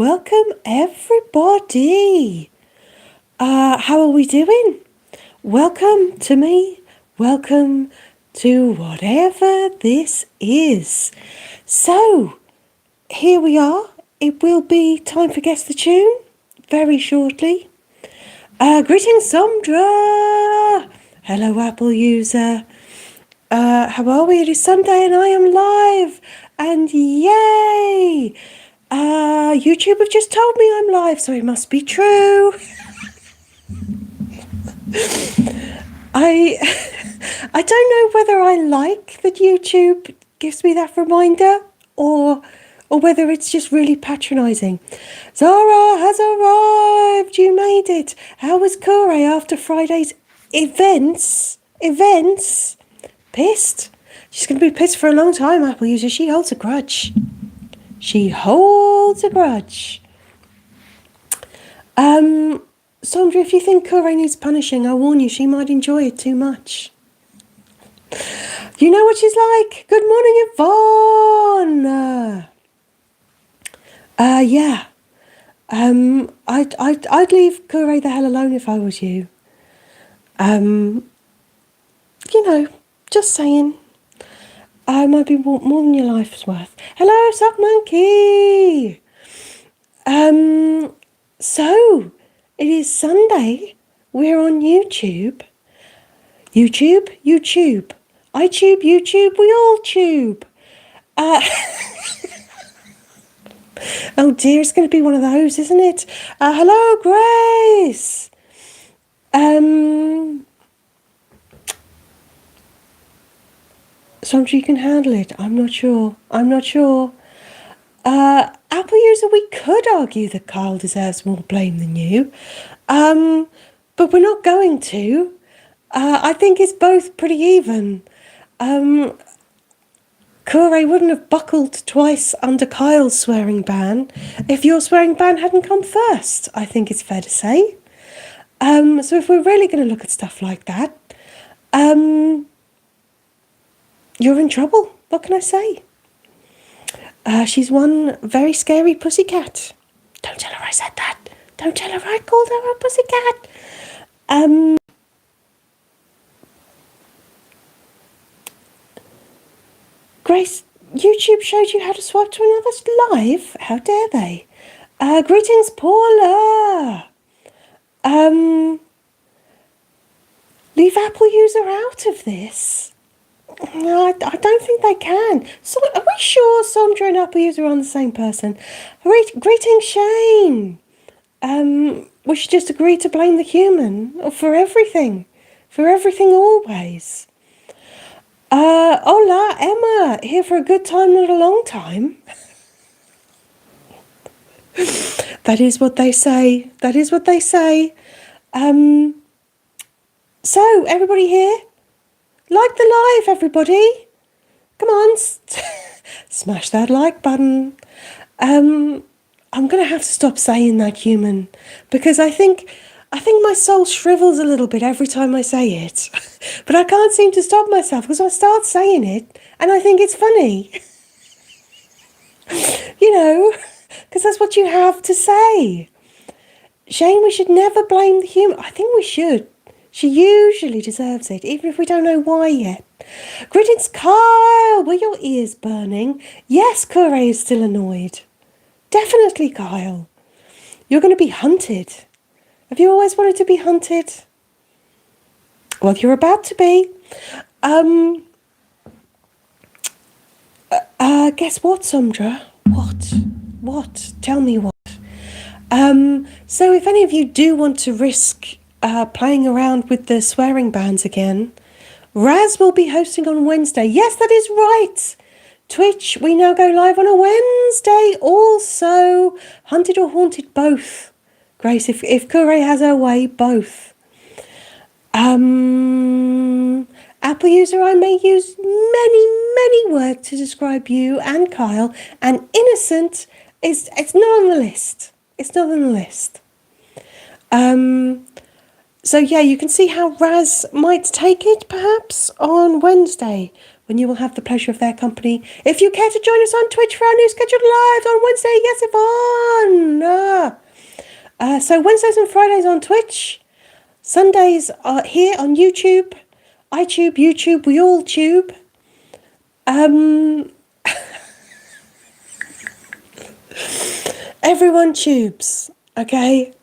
welcome everybody. How are we doing? Welcome to me. Welcome to whatever this is. So, here we are. It will be time for Guess the Tune very shortly. Greetings, Sandra. Hello, Apple user. How are we? It is Sunday and I am live. And yay! YouTube have just told me I'm live, so it must be true. I don't know whether I like that YouTube gives me that reminder or whether it's just really patronising. Zara has arrived. You made it. How was Kure after Friday's events? Pissed? She's going to be pissed for a long time, Apple user. She holds a grudge. Sandra, if you think Kure needs punishing, I warn you, she might enjoy it too much. You know what she's like. Good morning, Yvonne. Yeah. I'd leave Kure the hell alone if I was you. Just saying. Might be more than your life's worth. Hello, Sock Monkey. So it is Sunday. We're on YouTube. YouTube. I tube, YouTube, we all tube. Oh dear, it's going to be one of those, isn't it? Hello, Grace. Sandra, you can handle it. I'm not sure. Apple user, we could argue that Kyle deserves more blame than you. But we're not going to. I think it's both pretty even. Kure wouldn't have buckled twice under Kyle's swearing ban if your swearing ban hadn't come first, I think it's fair to say. So if we're really going to look at stuff like that, you're in trouble. What can I say? She's one very scary pussycat. Don't tell her I said that. Don't tell her I called her a pussycat. Grace, YouTube showed you how to swipe to another's live? How dare they? Greetings, Paula. Leave Apple user out of this. No, I don't think they can. So, are we sure Sandra and Apple user are on the same person? Greetings, Shane. We should just agree to blame the human for everything. Always. Hola, Emma. Here for a good time, not a long time. That is what they say. So, everybody here? Like the live, everybody. Come on, smash that like button. I'm going to have to stop saying that, human, because I think my soul shrivels a little bit every time I say it. But I can't seem to stop myself because I start saying it and I think it's funny. Because that's what you have to say. Shane, we should never blame the human. I think we should. She usually deserves it, even if we don't know why yet. Greetings, Kyle. Were your ears burning? Yes, Kure is still annoyed. Definitely, Kyle. You're going to be hunted. Have you always wanted to be hunted? Well, you're about to be. Guess what, Sandra? What? Tell me what. So if any of you do want to risk playing around with the swearing bans again, Raz will be hosting on Wednesday. Yes, that is right. Twitch, we now go live on a Wednesday also. Hunted or haunted, both. Grace, if Kure has her way, both. Apple user, I may use many words to describe you and Kyle, and innocent it's not on the list. So yeah, you can see how Raz might take it perhaps on Wednesday when you will have the pleasure of their company. If you care to join us on Twitch for our new scheduled lives on Wednesday, yes, Yvonne! So Wednesdays and Fridays on Twitch. Sundays are here on YouTube. iTube, YouTube, we all tube. Everyone tubes, okay?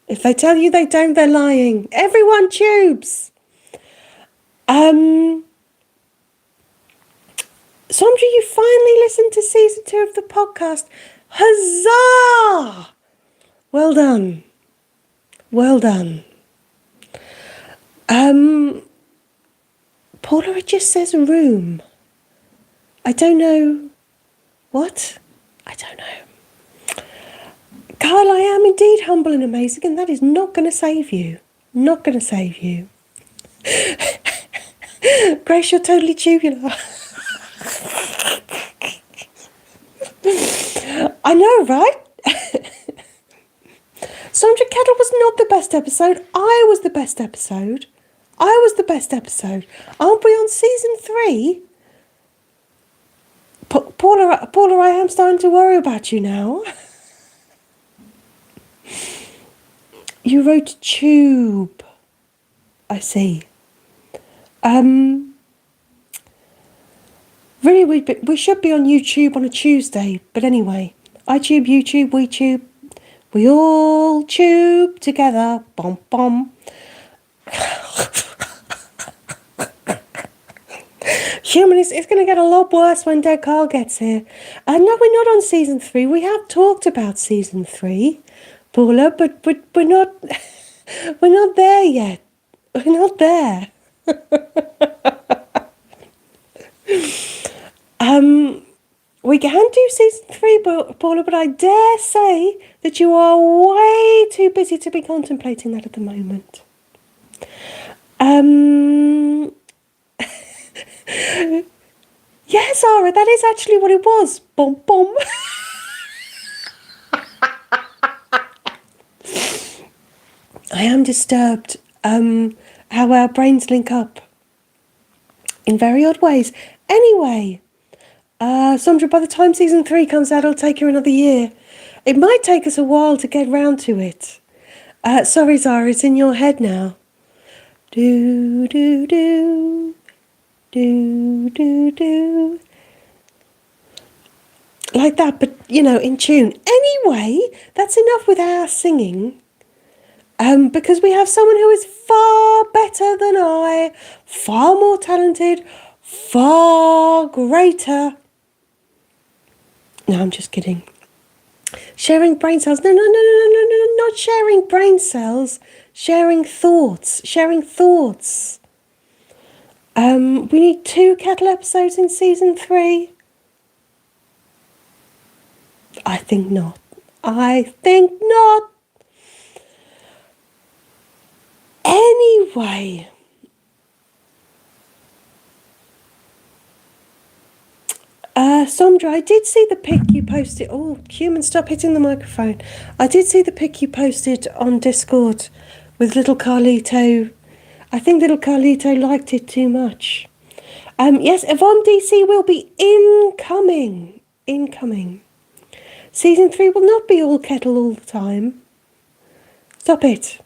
If they tell you they don't, they're lying. Everyone tubes. Sandra, you finally listened to season 2 of the podcast. Huzzah! Well done. Well done. Paula, it just says room. I don't know. What? I don't know. Kyle, I am indeed humble and amazing, and that is not going to save you. Not going to save you. Grace, you're totally tubular. I know, right? Sandra Kettle was not the best episode. I was the best episode. Aren't we on season 3? Paula, I am starting to worry about you now. You wrote tube. I see. Really, we should be on YouTube on a Tuesday. But anyway, iTube, YouTube, WeTube. We all tube together. Bom, bom. Human, it's going to get a lot worse when Dead Carl gets here. No, we're not on season 3. We have talked about season 3, Paula, but we're not. We're not there yet. We're not there. We can do season 3, Paula, but I dare say that you are way too busy to be contemplating that at the moment. Yes, Zara, that is actually what it was. Bom, bom. I am disturbed how our brains link up in very odd ways. Anyway, Sandra, by the time season 3 comes out, it'll take you another year. It might take us a while to get round to it. Sorry, Zara, it's in your head now. Do, do, do. Do, do, do. Like that, but, in tune. Anyway, that's enough with our singing. Because we have someone who is far better than I, far more talented, far greater. No, I'm just kidding. Sharing brain cells. No, not sharing brain cells. Sharing thoughts. We need 2 kettle episodes in season 3. I think not. Anyway. Sandra, I did see the pic you posted. Oh, human, stop hitting the microphone. I did see the pic you posted on Discord with little Carlito. I think little Carlito liked it too much. Yes, Yvonne DC will be incoming. Season 3 will not be all kettle all the time. Stop it.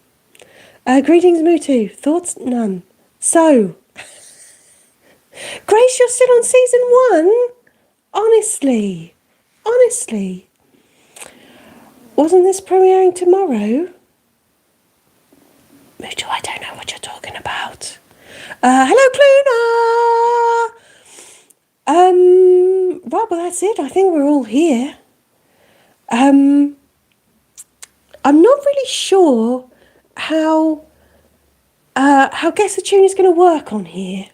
Greetings, Mutu. Thoughts? None. So, Grace, you're still on season 1? Honestly. Wasn't this premiering tomorrow? Mutu, I don't know what you're talking about. Hello, Cluna! Right, well, that's it. I think we're all here. I'm not really sure how Guess the Tune is going to work on here.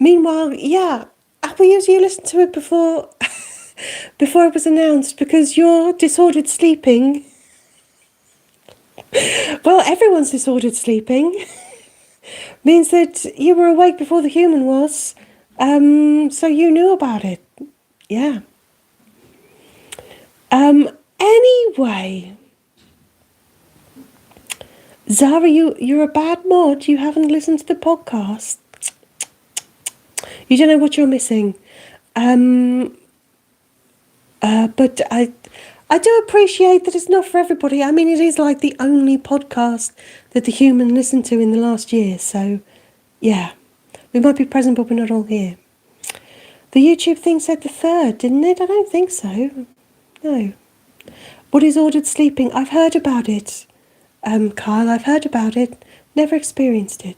Meanwhile, yeah, Apple you listened to it before it was announced, because your disordered sleeping. Well, everyone's disordered sleeping means that you were awake before the human was, so you knew about it. Yeah. Anyway, Zara, you're a bad mod. You haven't listened to the podcast. You don't know what you're missing. But I do appreciate that it's not for everybody. I mean, it is like the only podcast that the human listened to in the last year. So, yeah, we might be present, but we're not all here. The YouTube thing said the 3rd, didn't it? I don't think so. No. Woody's ordered sleeping. I've heard about it. Kyle, I've heard about it. Never experienced it.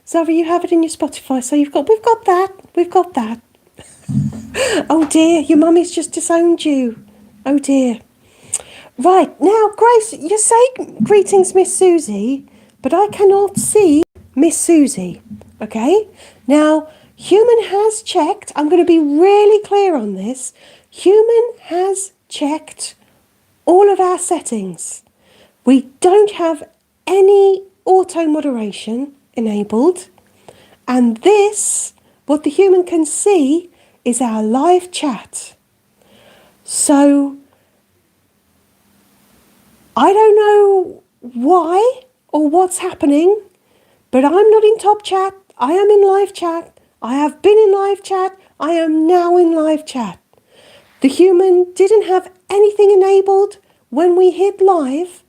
Zara, you have it in your Spotify, so we've got that. Oh dear, your mummy's just disowned you. Oh dear. Right, now Grace, you say greetings Miss Susie, but I cannot see Miss Susie. Okay? Now, Human has checked, I'm going to be really clear on this. Human has checked all of our settings. We don't have any auto moderation enabled, and this, what the human can see, is our live chat. So I don't know why or what's happening, but I'm not in top chat. I am in live chat. I have been in live chat. I am now in live chat. The human didn't have anything enabled when we hit live.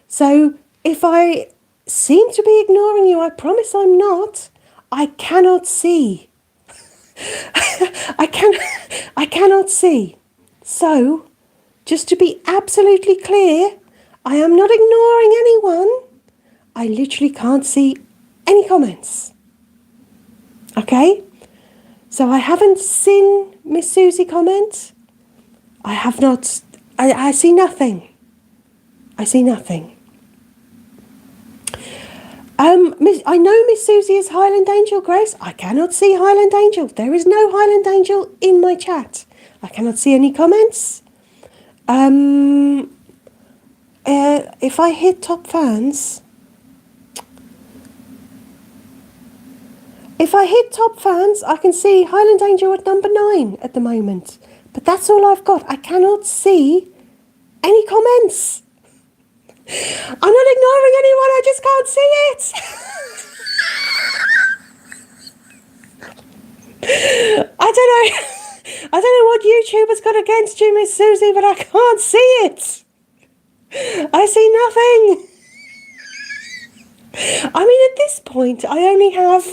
So if I seem to be ignoring you, I promise I'm not. I cannot see. I cannot see. So, just to be absolutely clear, I am not ignoring anyone. I literally can't see any comments. Okay? So I haven't seen Miss Susie comment. I have not. I see nothing. I see nothing. I know Miss Susie is Highland Angel, Grace. I cannot see Highland Angel. There is no Highland Angel in my chat. I cannot see any comments. If I hit top fans, I can see Highland Angel at number 9 at the moment. But that's all I've got. I cannot see any comments. I'm not ignoring anyone, I just can't see it. I don't know what YouTuber's got against you, Miss Susie, but I can't see it. I see nothing. I mean, at this point, I only have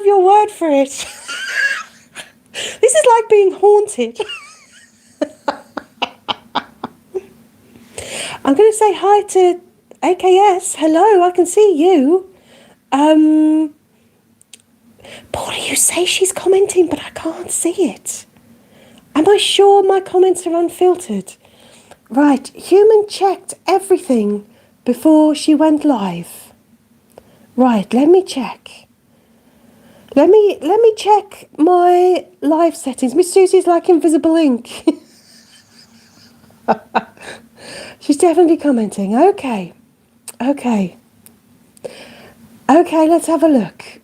your word for it. This is like being haunted. I'm going to say hi to AKS. Hello, I can see you. Paula, you say she's commenting, but I can't see it. Am I sure my comments are unfiltered? Right, Human checked everything before she went live. Right, let me check. Let me check my live settings. Miss Susie's like invisible ink. She's definitely commenting. Okay, let's have a look.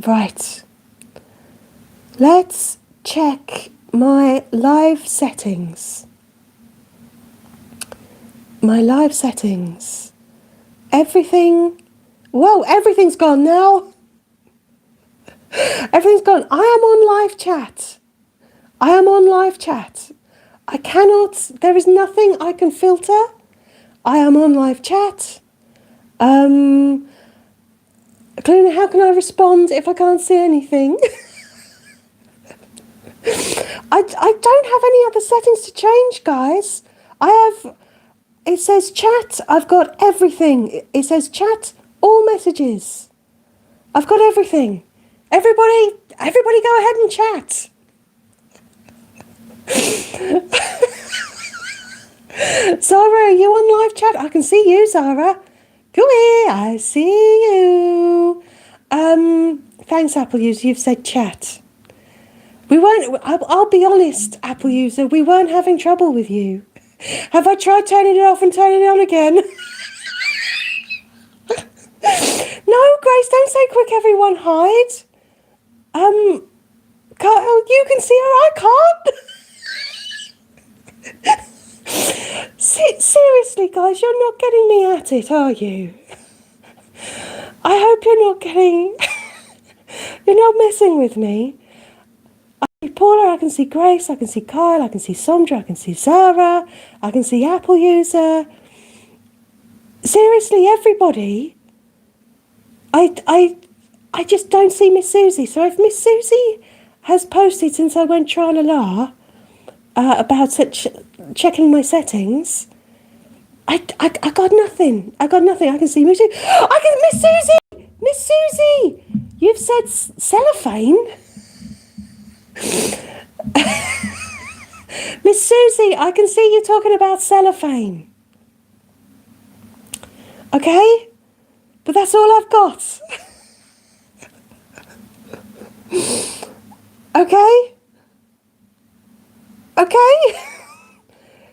Right. Let's check my live settings. Everything. Whoa, everything's gone now. Everything's gone. I am on live chat. I cannot, there is nothing I can filter. I am on live chat. Kaluna, how can I respond if I can't see anything? I don't have any other settings to change, guys. It says chat, I've got everything. It says chat, all messages. I've got everything. Everybody go ahead and chat. Zara, are you on live chat? I can see you, Zara. Come here, I see you. Thanks, Apple user, you've said chat. I'll be honest, Apple user, we weren't having trouble with you. Have I tried turning it off and turning it on again? No, Grace, don't say quick, everyone hide. Kyle, you can see her, I can't. Seriously, guys, you're not getting me at it, are you? I hope you're not getting... You're not messing with me. I see Paula, I can see Grace, I can see Kyle, I can see Sondra, I can see Sarah, I can see Apple User. Seriously, everybody. I just don't see Miss Susie. So if Miss Susie has posted since I went tra-la-la about checking my settings, I got nothing. I got nothing. I can see Miss Susie. I can Miss Susie. Miss Susie, you've said cellophane. Miss Susie, I can see you talking about cellophane. Okay, but that's all I've got. Okay? Okay?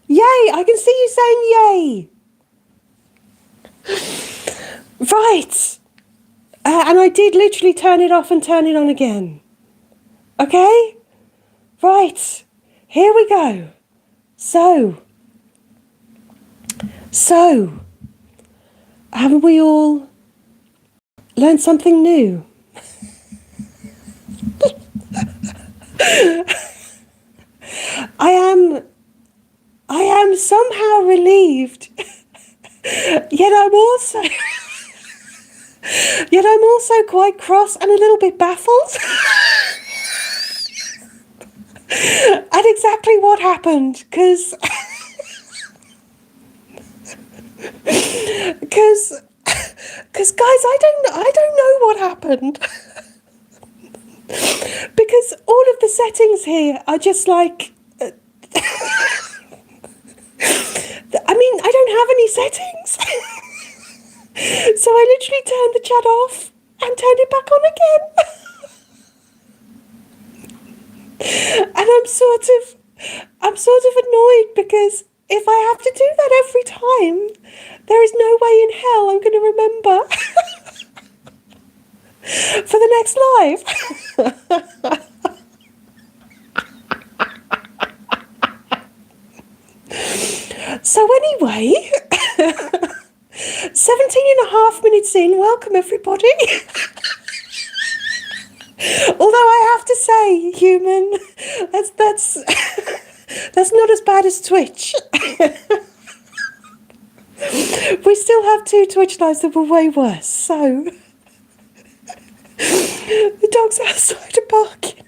Yay! I can see you saying yay! Right! And I did literally turn it off and turn it on again. Okay? Right. Here we go. So, haven't we all learned something new? I am somehow relieved, yet I'm also quite cross and a little bit baffled at exactly what happened, because guys, I don't know what happened. Because all of the settings here are just like... I mean, I don't have any settings. So I literally turned the chat off and turned it back on again. And I'm sort of annoyed, because if I have to do that every time, there is no way in hell I'm going to remember for the next live. So anyway, 17.5 minutes in, welcome everybody. Although I have to say, human, that's not as bad as Twitch. We still have 2 Twitch lives that were way worse, so... The dog's outside are barking.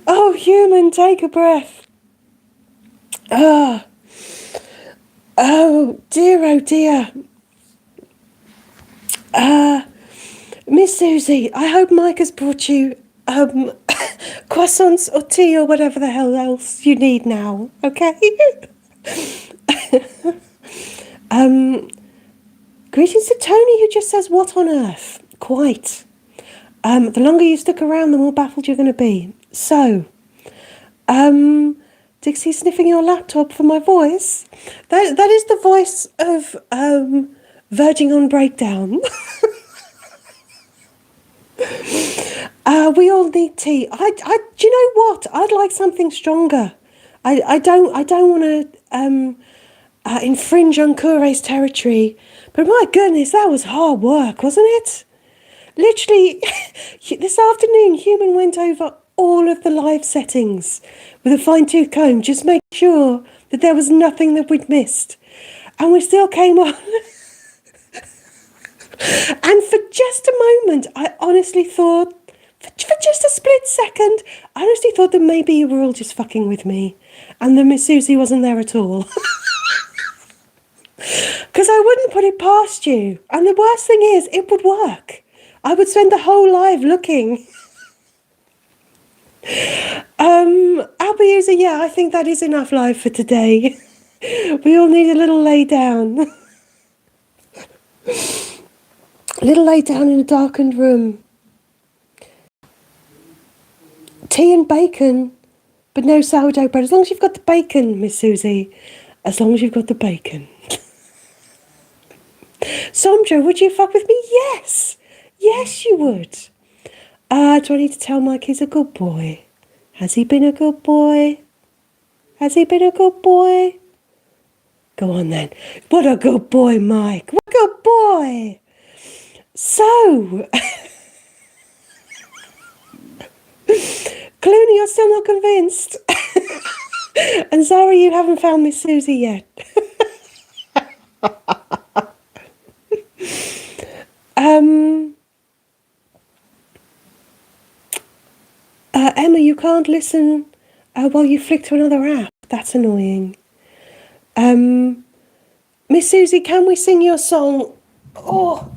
Oh, human, take a breath. Oh dear. Miss Susie, I hope Mike has brought you croissants or tea or whatever the hell else you need now, okay? Greetings to Tony, who just says, what on earth? Quite. The longer you stick around, the more baffled you're going to be. So, Dixie sniffing your laptop for my voice. That is the voice of verging on breakdown. We all need tea. Do you know what? I'd like something stronger. I don't want to infringe on Kurei's territory, but my goodness, that was hard work, wasn't it? Literally, this afternoon, Human went over all of the live settings with a fine-tooth comb, just make sure that there was nothing that we'd missed. And we still came on. And for just a moment, I honestly thought, for just a split second, I honestly thought that maybe you were all just fucking with me and that Miss Susie wasn't there at all. Because I wouldn't put it past you. And the worst thing is, it would work. I would spend the whole live looking. Apple User, yeah, I think that is enough live for today. We all need a little lay down. A little lay down in a darkened room. Tea and bacon, but no sourdough bread. As long as you've got the bacon, Miss Susie. As long as you've got the bacon. Sondra, would you fuck with me? Yes. Yes, you would. Do I need to tell Mike he's a good boy? Has he been a good boy? Has he been a good boy? Go on then. What a good boy, Mike. What a good boy. So, Clooney, you're still not convinced. And Zara, you haven't found Miss Susie yet. Emma, you can't listen while you flick to another app. That's annoying. Miss Susie, can we sing your song? Oh,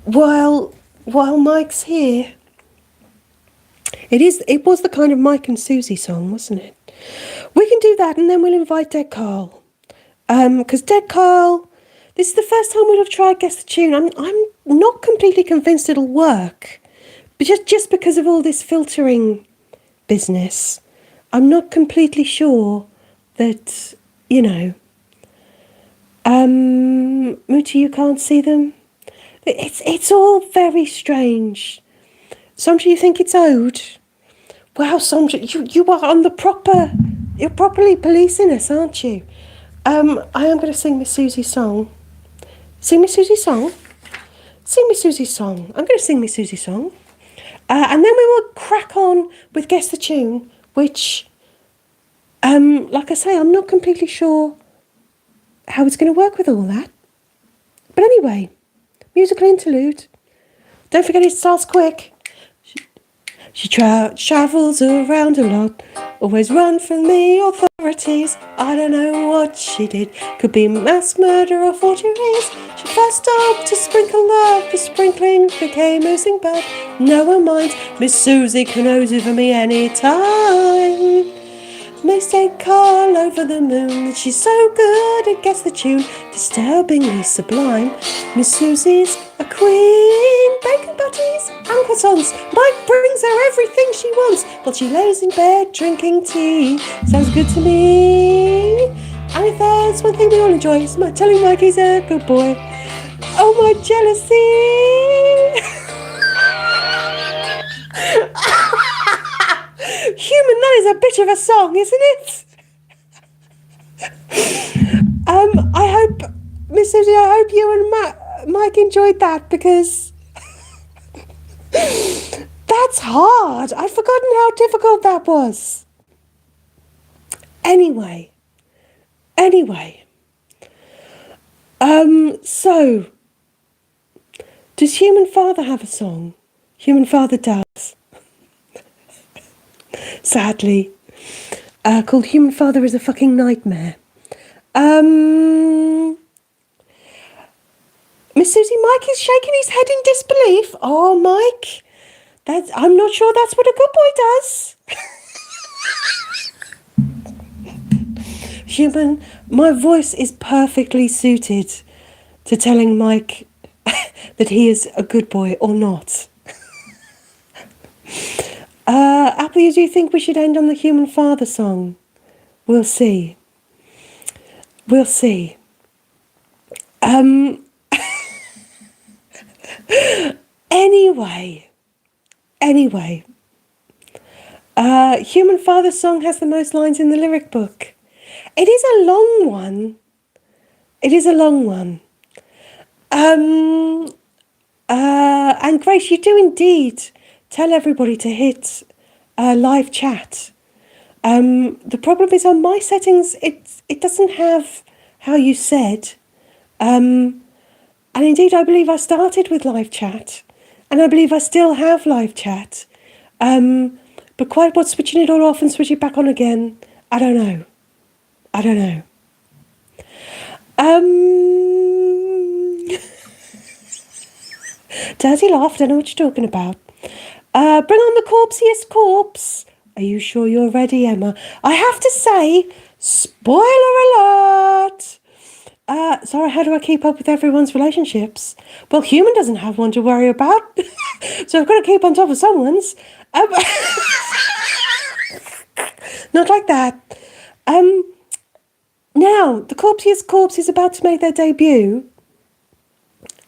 while Mike's here. It was the kind of Mike and Susie song, wasn't it? We can do that, and then we'll invite Dead Carl. Because Dead Carl, this is the first time we'll have tried Guess the Tune. I'm not completely convinced it'll work, but just because of all this filtering business, I'm not completely sure that, you know. Mooty, you can't see them. It's all very strange. Sandra, you think it's owed? Wow, Sandra, you are on the proper. You're properly policing us, aren't you? I am going to sing Miss Susie's song. Sing Miss Susie's song. Sing Miss Susie's song. I'm going to sing Miss Susie's song, and then we will crack on with Guess the Tune, which, like I say, I'm not completely sure how it's going to work with all that. But anyway, musical interlude. Don't forget it starts quick. She travels around a lot, always run from the authorities. I don't know what she did, could be mass murder or forgeries. She first stopped to sprinkle love, the sprinkling became oozing bud. No one minds, Miss Susie can ooze it for me anytime. Makes Dead Carl over the moon. She's so good at Guess the Tune, disturbingly sublime. Miss Susie's a queen. Bacon butties and croissants. Mike brings her everything she wants while she lays in bed drinking tea. Sounds good to me. And if there's one thing we all enjoy, it's telling Mike he's a good boy. Oh, my jealousy. Human, that is a bit of a song, isn't it? I hope, Miss Susie, I hope you and Mike enjoyed that, because that's hard. I'd forgotten how difficult that was. Anyway. So, does Human Father have a song? Human Father does. Sadly, called Human Father is a Fucking Nightmare. Miss Susie, Mike is shaking his head in disbelief. Oh, Mike, I'm not sure that's what a good boy does. Human, my voice is perfectly suited to telling Mike that he is a good boy or not. Apple, do you think we should end on the Human Father song? We'll see. Anyway. Human Father song has the most lines in the lyric book. It is a long one. And Grace, you do indeed tell everybody to hit live chat. The problem is on my settings, it doesn't have how you said. And indeed, I believe I started with live chat, and I believe I still have live chat. But quite what switching it all off and switch it back on again, I don't know. Dirty laugh, don't know what you're talking about. Bring on the corpsiest corpse. Are you sure you're ready, Emma? I have to say, spoiler alert! Sorry, how do I keep up with everyone's relationships? Well, Human doesn't have one to worry about, so I've got to keep on top of someone's. Not like that. Now, the corpsiest corpse is about to make their debut.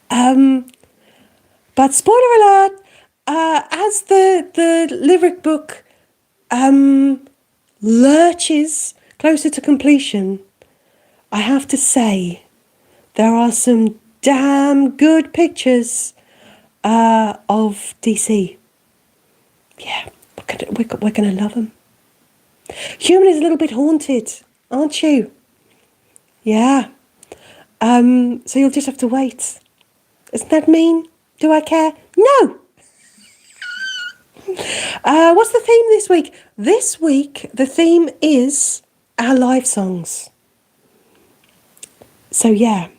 But spoiler alert, as the lyric book lurches closer to completion, I have to say, there are some damn good pictures of DC. Yeah, we're gonna love them. Human is a little bit haunted, aren't you? Yeah. So you'll just have to wait. Isn't that mean? Do I care? No! What's the theme this week? This week, the theme is our live songs. So yeah,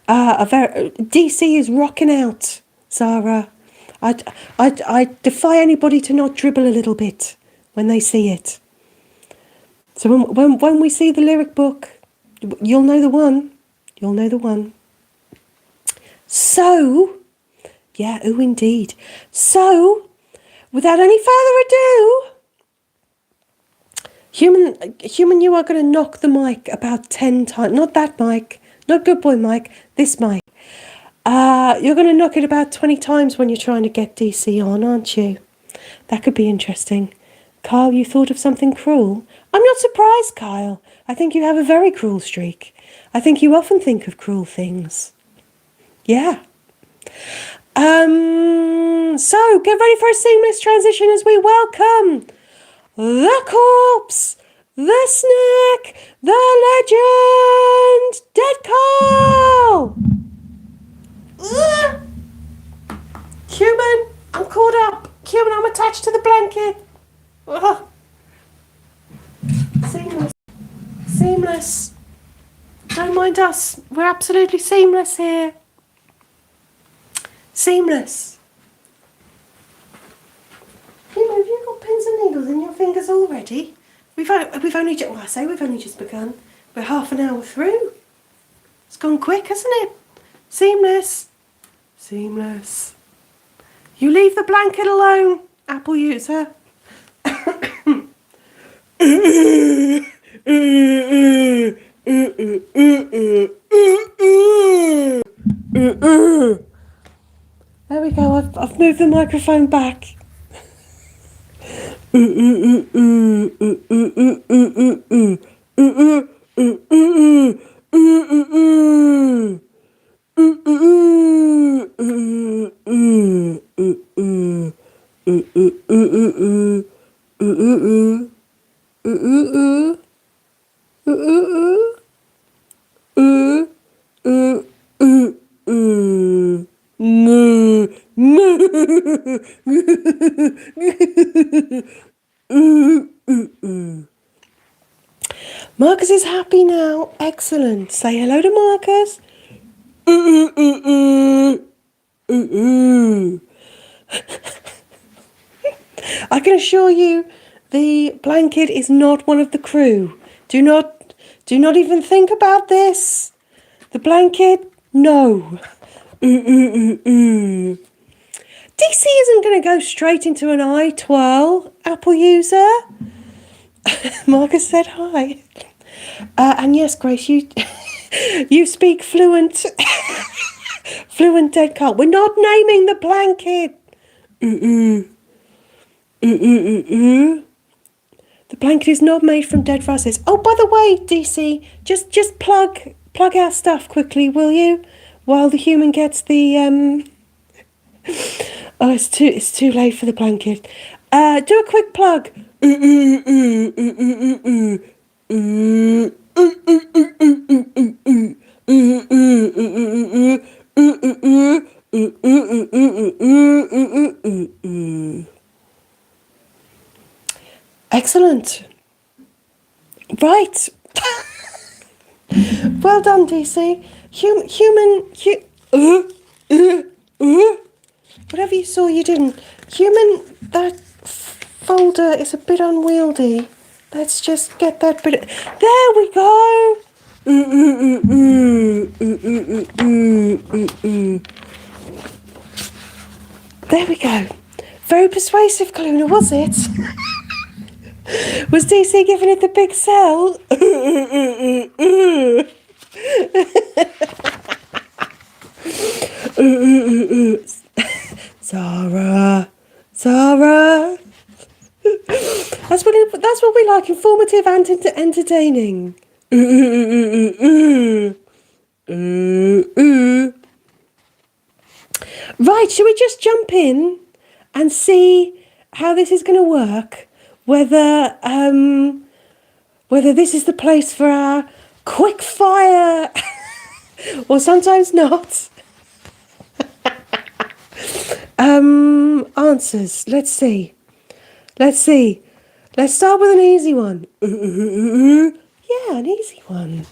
DC is rocking out, Zara. I defy anybody to not dribble a little bit when they see it. So when we see the lyric book, you'll know the one. You'll know the one. So, yeah, oh indeed. So, without any further ado, Human, you are going to knock the mic about 10 times. Not that mic, not good boy mic, this mic. You're going to knock it about 20 times when you're trying to get DC on, aren't you? That could be interesting. Kyle, you thought of something cruel? I'm not surprised, Kyle. I think you have a very cruel streak. I think you often think of cruel things. Yeah. So, get ready for a seamless transition as we welcome the corpse, the snack, the legend, Dead Carl! Human, I'm caught up. Human, I'm attached to the blanket. Ugh. Seamless. Seamless. Don't mind us. We're absolutely seamless here. Seamless. Human, have you got pins and needles in your fingers already? We've only just begun. We're half an hour through. It's gone quick, hasn't it? Seamless. Seamless. You leave the blanket alone, Apple user. There we go, I've moved the microphone back. Marcus is happy now. Excellent. Say hello to Marcus. I can assure you the blanket is not one of the crew. Do not even think about this. The blanket, no. DC isn't going to go straight into an eye twirl, Apple user. Marcus said hi. And yes, Grace, you you speak fluent Dead Carl. We're not naming the blanket. The blanket is not made from dead russes. Oh, by the way, DC, just plug our stuff quickly, will you? While the human gets the Oh, it's too late for the blanket. Do a quick plug. Excellent. Right. Well done, DC. Whatever you saw, you didn't. Human, that folder is a bit unwieldy. Let's just get that bit. There we go. There we go. Very persuasive, Kaluna, was it? Was DC giving it the big sell? Zara. That's what we like, informative and entertaining. Right, should we just jump in and see how this is going to work? Whether this is the place for our quick fire or sometimes not. Answers. Let's see. Let's start with an easy one. Yeah, an easy one.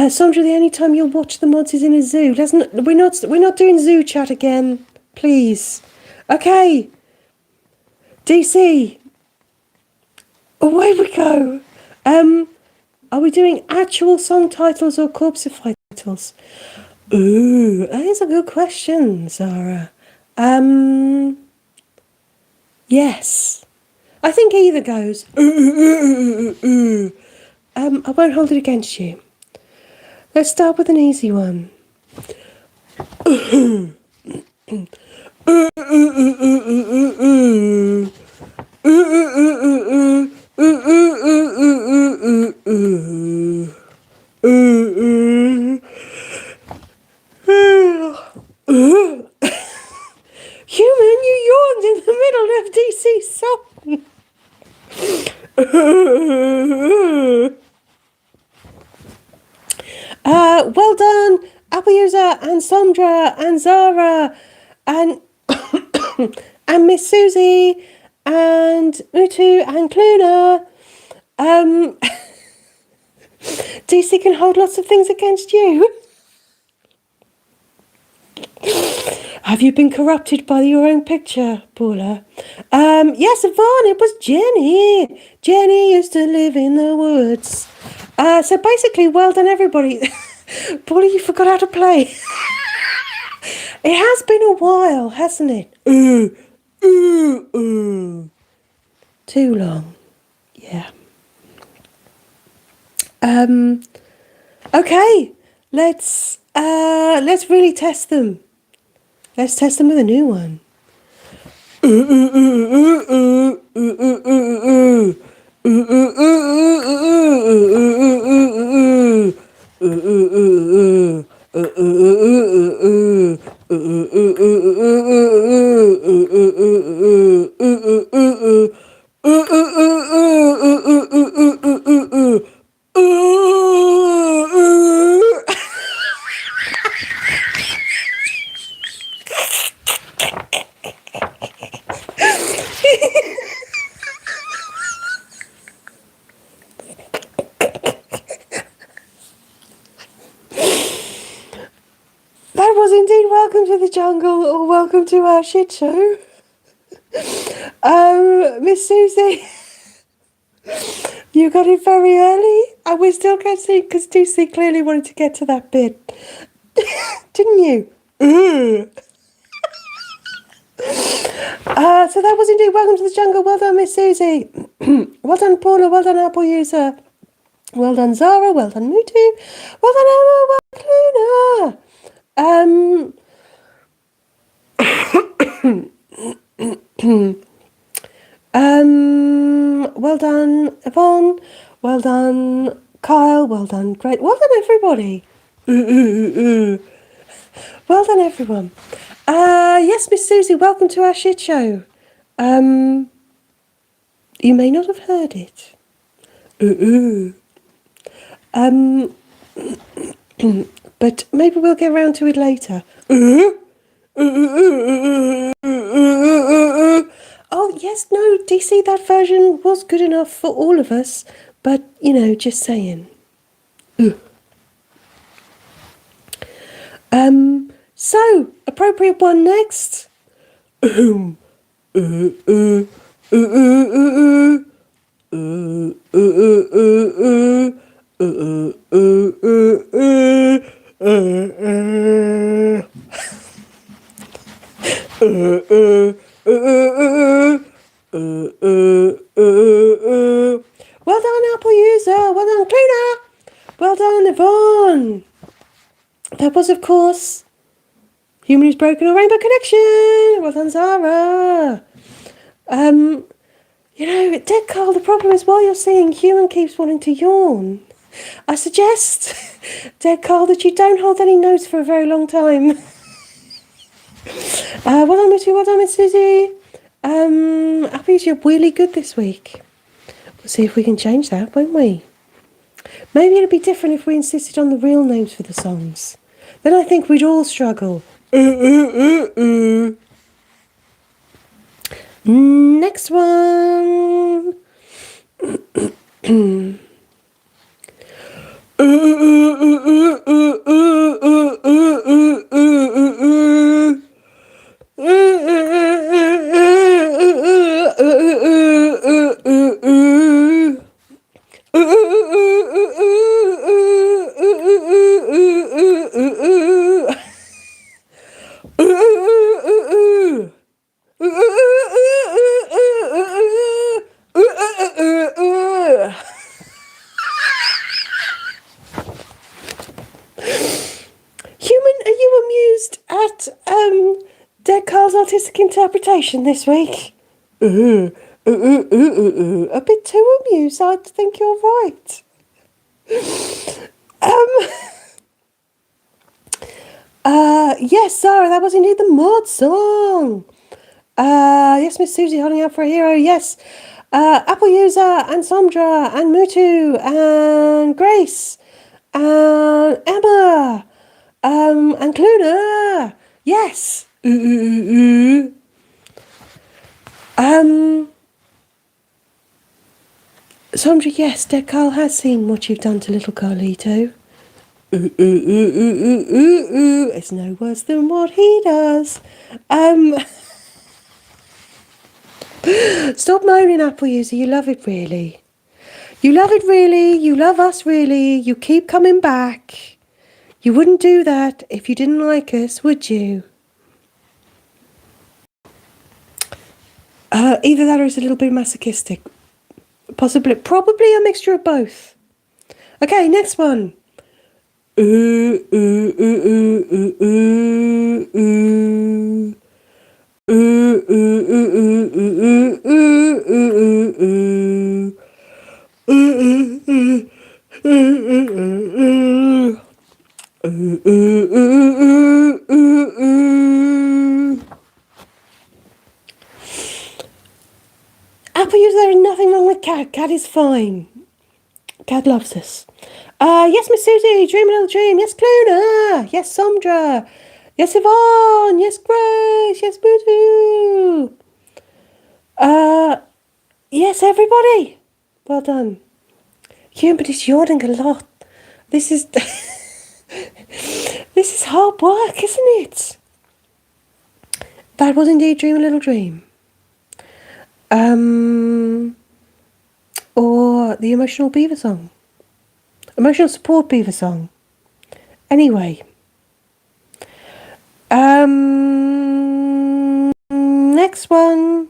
Sandra, the only time you'll watch the mods is in a zoo. We're not doing zoo chat again, please. Okay. DC. Away we go. Are we doing actual song titles or corpsify titles? Ooh, that is a good question, Zara. Yes. I think either goes. I won't hold it against you. Let's start with an easy one. Human, you yawned in the middle of DC's song. Well done, Apple User and Sandra and Zara and and Miss Susie and Mutu and Cluna. DC can hold lots of things against you. Have you been corrupted by your own picture, Paula? Yes, Yvonne, it was Jenny. Jenny used to live in the woods. So basically, well done, everybody. Paula, you forgot how to play. It has been a while, hasn't it? Too long. Yeah. Okay, let's really test them. Let's test them with a new one. That was indeed Welcome to the Jungle or Welcome to our shit show. Miss Susie, you got it very early and we're still guessing because DC clearly wanted to get to that bit. Didn't you? So that was indeed Welcome to the Jungle. Well done, Miss Susie. Well done, Paula. Well done, Apple User. Well done, Zara. Well done, Mutu. Well done, Emma. Well done, Luna. Well done, Yvonne. Well done, Kyle. Well done, great. Well done, everybody. Well done, everyone. Yes, Miss Susie, welcome to our shit show. You may not have heard it. But maybe we'll get around to it later. Oh, yes, no, DC, that version was good enough for all of us. But, you know, just saying. So, appropriate one next. Well done, Apple User. Well done, Cleaner. Well done, Yvonne. That was, of course, Human Who's Broken or Rainbow Connection. Well done, Zara. You know, Dead Carl, the problem is while you're singing, Human keeps wanting to yawn. I suggest, Dead Carl, that you don't hold any notes for a very long time. Well done, Miss Susie. Happy you're really good this week. We'll see if we can change that, won't we? Maybe it'd be different if we insisted on the real names for the songs. Then I think we'd all struggle. Next one. Human, are you amused at Dead Carl's artistic interpretation this week? A bit too amused, I think you're right. Yes, Sarah, that was indeed the mod song. Yes, Miss Susie holding out for a hero, yes. Apple User and Sandra and Mutu and Grace and Emma and Cluna, yes. Sandra, yes, Dead Carl has seen what you've done to little Carlito. It's no worse than what he does. Stop moaning, Apple User. You love it, really. You love it, really. You love us, really. You keep coming back. You wouldn't do that if you didn't like us, would you? Either that or it's a little bit masochistic. Possibly, probably a mixture of both. Okay, next one. Apple User, there is nothing wrong with Cat. Cat is fine. Cat loves us. Yes, Miss Susie, dream a little dream. Yes, Cluna. Yes, Sandra. Yes, Yvonne. Yes, Grace. Yes, Boo. Yes, everybody. Well done. Human is yawning a lot. This is this is hard work, isn't it? That was indeed Dream a Little Dream. Or the Emotional Beaver song. Emotional Support Beaver song. Anyway. Next one.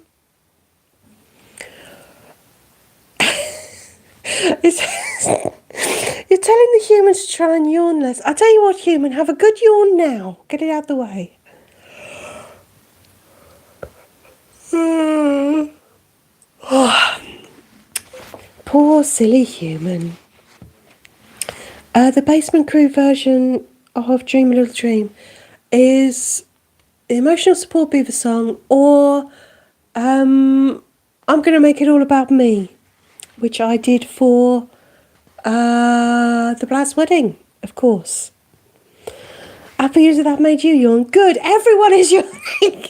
You're telling the humans to try and yawn less. I tell you what, human, have a good yawn now. Get it out the way. Oh, poor silly human. The Basement Crew version of Dream a Little Dream is the Emotional Support Beaver song, or I'm going to make it all about me, which I did for the Blad's wedding, of course. Apple User, that made you yawn. Good, everyone is yawning.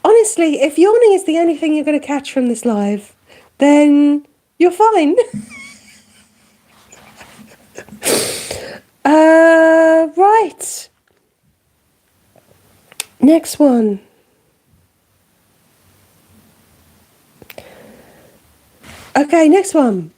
Honestly, if yawning is the only thing you're going to catch from this live, then you're fine. Right. Next one. Okay, next one.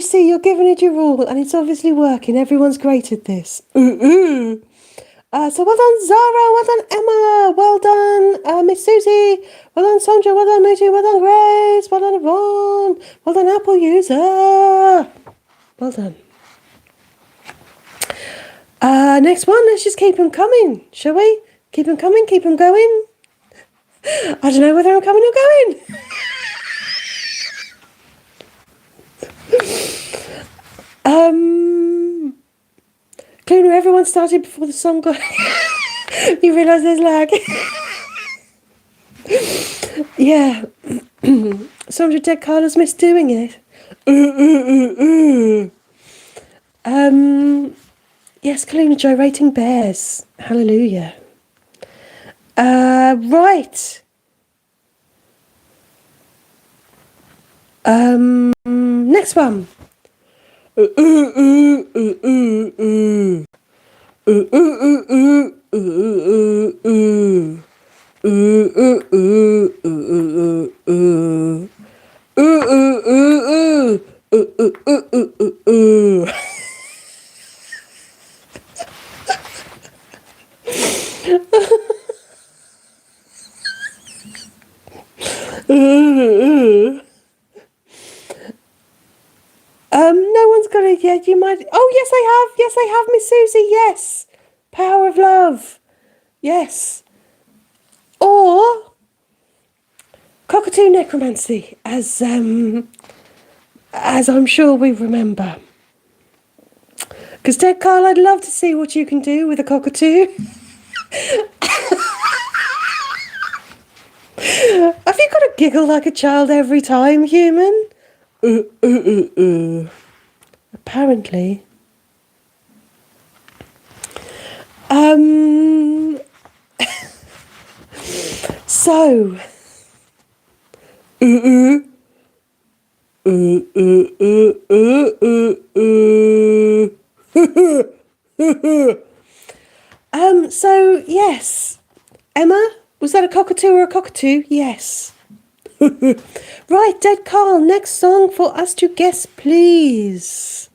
DC, you're giving it your all, and it's obviously working. Everyone's great at this. So well done, Zara. Well done, Emma. Well done, Miss Susie. Well done, Sandra. Well done, Mutu. Well done, Grace. Well done, Yvonne. Well done, Apple user. Well done. Next one. Let's just keep them coming, shall we? Keep them coming. Keep them going. I don't know whether I'm coming or going. Cleaner, everyone started before the song got... You realise there's lag. Yeah. Sandra Dead Carlos missed doing it. Yes, Kaluna gyrating bears. Hallelujah. Right. Next one. No one's got it yet. You might. Oh, yes, I have. Yes, I have, Miss Susie. Yes. Power of love. Yes. Or cockatoo necromancy, as I'm sure we remember. Because Ted Carl, I'd love to see what you can do with a cockatoo. Have you got to giggle like a child every time, human? Apparently. So. So yes. Emma, was that a cockatoo or a cockatoo? Yes. Right, Dead Carl, next song for us to guess, please.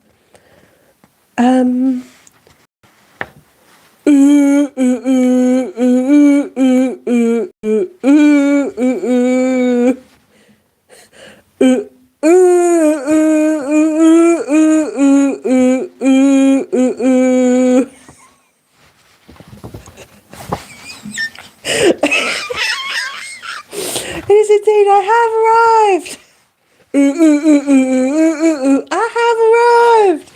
It is indeed, I have arrived. I have arrived.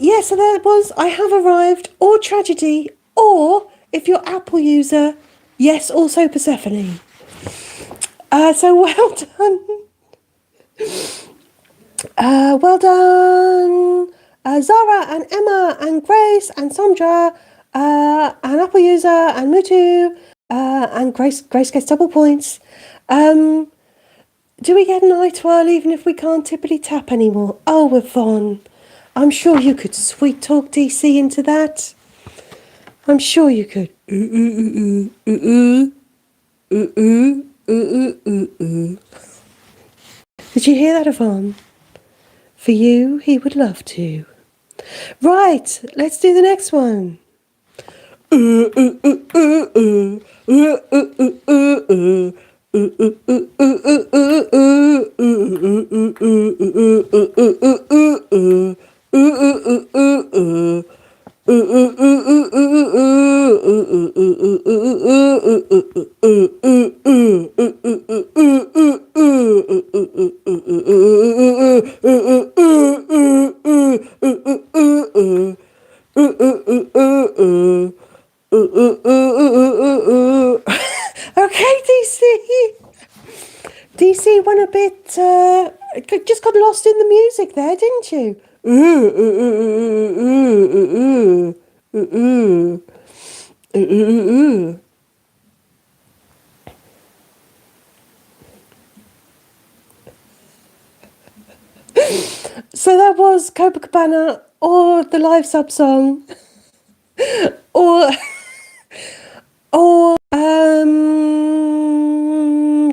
Yeah, so that was I have arrived, or tragedy, or if you're Apple user, yes, also Persephone. So well done. Well done, Zara and Emma and Grace and Sandra and Apple user and Mutu and Grace gets double points. Do we get an eye twirl even if we can't tippity tap anymore? Oh, Yvonne, I'm sure you could sweet talk DC into that. I'm sure you could. Did you hear that, Yvonne? For you, he would love to. Right, let's do the next one. Okay, DC went a bit, just got lost in the music there, didn't you? So that was Copacabana or the live sub song. or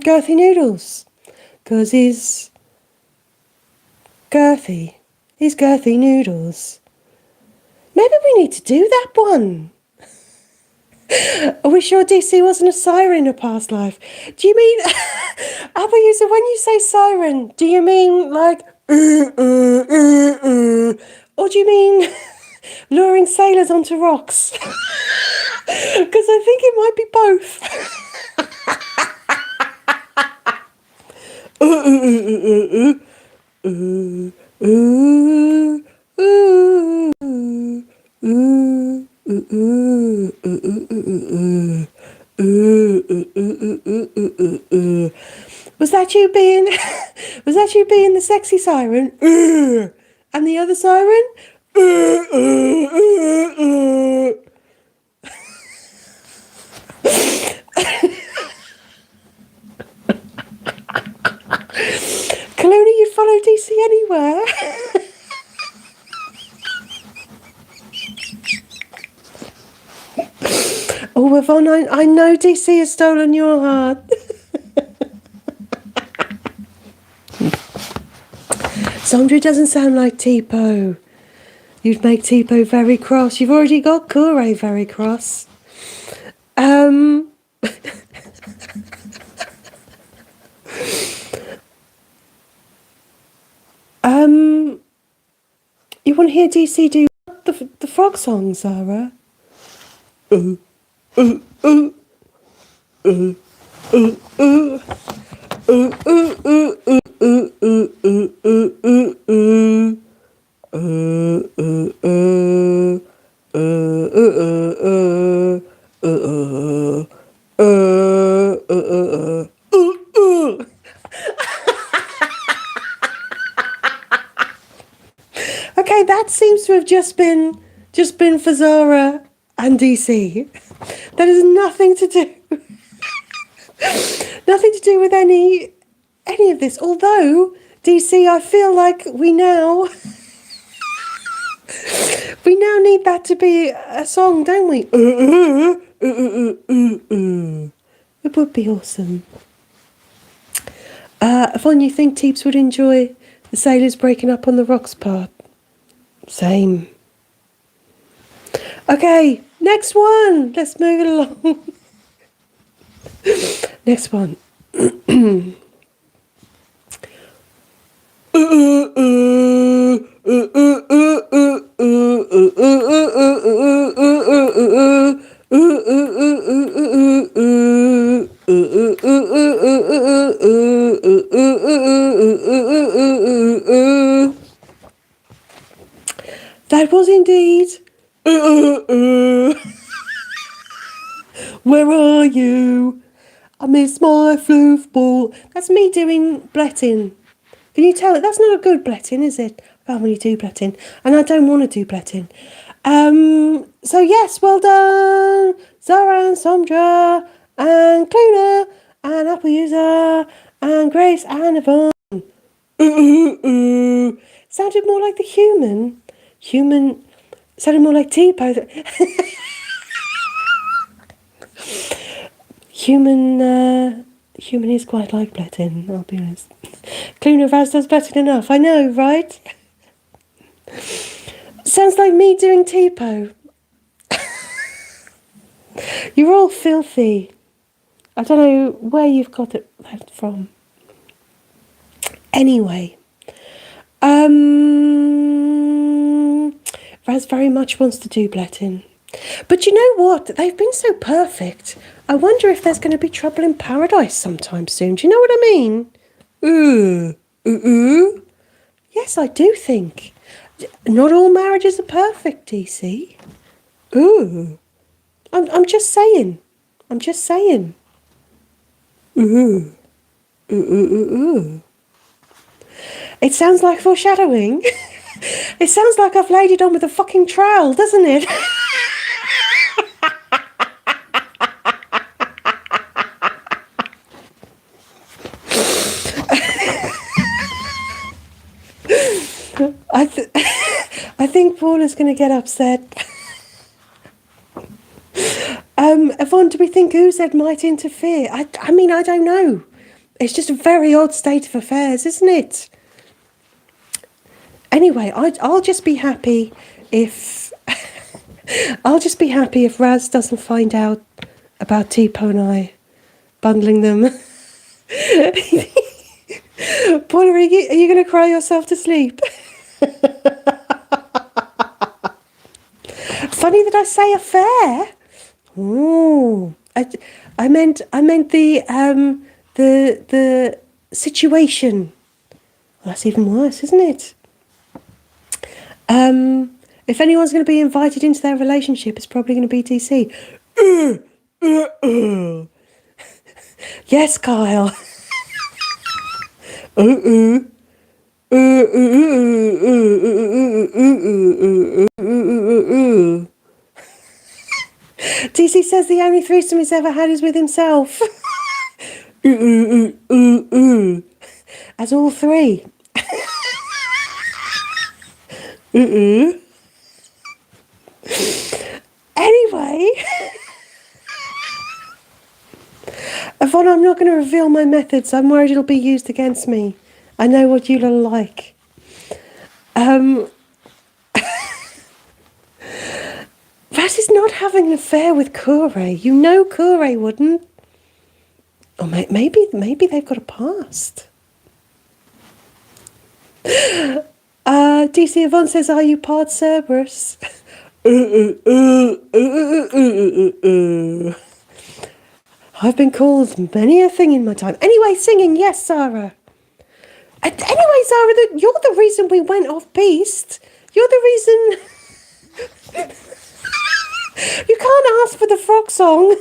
girthy noodles, 'cause he's girthy. He's girthy noodles. Maybe we need to do that one. Are we sure DC wasn't a siren in a past life? Do you mean, Apple user, when you say siren, do you mean like, or do you mean luring sailors onto rocks? Because I think it might be both. Was that you being the sexy siren? And the other siren? Kaluna, you'd follow DC anywhere. Oh, Yvonne, I know DC has stolen your heart. Sandra doesn't sound like Tipo. You'd make Tipo very cross. You've already got Kure very cross. You want to hear DC do the frog song, Zara? Okay, that seems to have just been for Zara and DC. That has nothing to do with any of this. Although DC, I feel like we now need that to be a song, don't we? It would be awesome. Yvonne, you think Teeps would enjoy the sailors breaking up on the rocks part? Same. Okay, next one. Let's move it along. Next one. That was indeed. Where are you? I miss my floof ball. That's me doing bletting. Can you tell it? That's not a good bletting, is it? I can't really do bletting. And I don't want to do bletting. So yes, well done. Zara and Sondra and Cluna and Apple User and Grace and Yvonne. Sounded more like the human. Sounded more like Tipo. Human is quite like bletting, I'll be honest. Cluna Raz does bletting enough, I know, right? Sounds like me doing Tipo. You're all filthy. I don't know where you've got it from. Anyway. Raz very much wants to do bletting. But you know what? They've been so perfect. I wonder if there's going to be trouble in paradise sometime soon. Do you know what I mean? Yes, I do think. Not all marriages are perfect, DC. Ooh. I'm just saying. It sounds like foreshadowing. It sounds like I've laid it on with a fucking trowel, doesn't it? I think Paula's going to get upset. Yvonne, do we think OZ might interfere? I mean, I don't know. It's just a very odd state of affairs, isn't it? Anyway, I'll just be happy if I'll just be happy if Raz doesn't find out about Tipo and I bundling them. Paul, are you going to cry yourself to sleep? Funny that I say affair. Oh, I meant the situation. Well, that's even worse, isn't it? If anyone's going to be invited into their relationship, it's probably going to be DC. Yes, Kyle. DC says the only threesome he's ever had is with himself. As all three. Anyway, Yvonne, I'm not going to reveal my methods. I'm worried it'll be used against me. I know what you'll like. Raz is not having an affair with Kure. You know Kure wouldn't. Or maybe they've got a past. DC Yvonne says, are you part Cerberus? I've been called many a thing in my time. Anyway, singing, yes, Sarah. Anyway, Sarah, you're the reason we went off piste. You're the reason. You can't ask for the frog song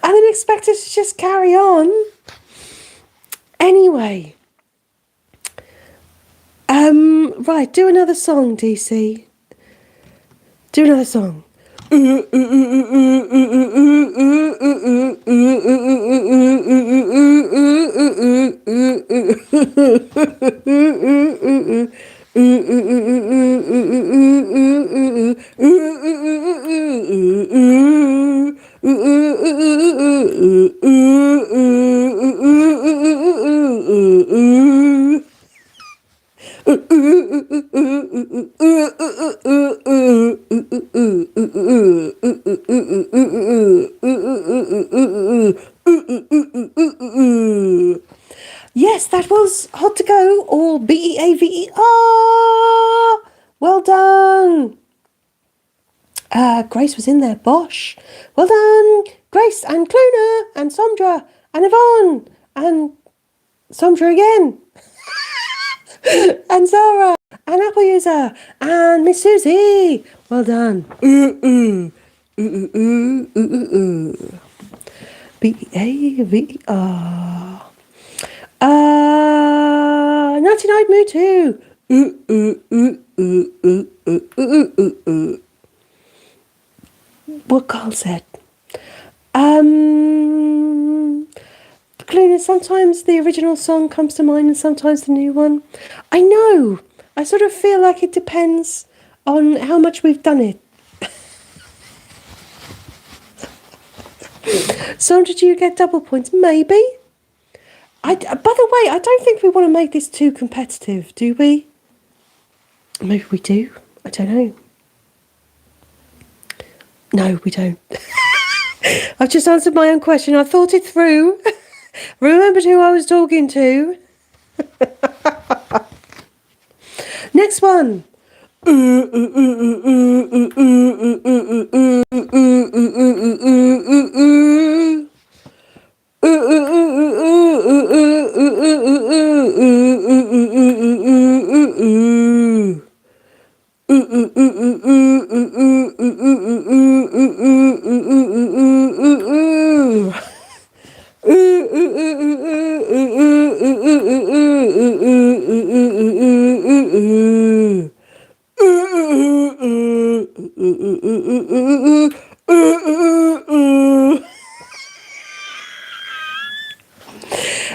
and then expect us to just carry on. Anyway. Right, do another song, DC. Do another song. Yes, that was Hot to Go, or BEAVER. Well done. Grace was in there. Bosh. Well done, Grace and Cluna and Somdra and Yvonne and Somdra again. And Zara and Apple User and Miss Susie. Well done. BEAVER. 99 Mood 2. What Carl said. Cluna, sometimes the original song comes to mind and sometimes the new one. I know. I sort of feel like it depends on how much we've done it. So did you get double points? Maybe. By the way, I don't think we want to make this too competitive, do we? Maybe we do. I don't know. No, we don't. I've just answered my own question. I thought it through. Remembered who I was talking to. Next one.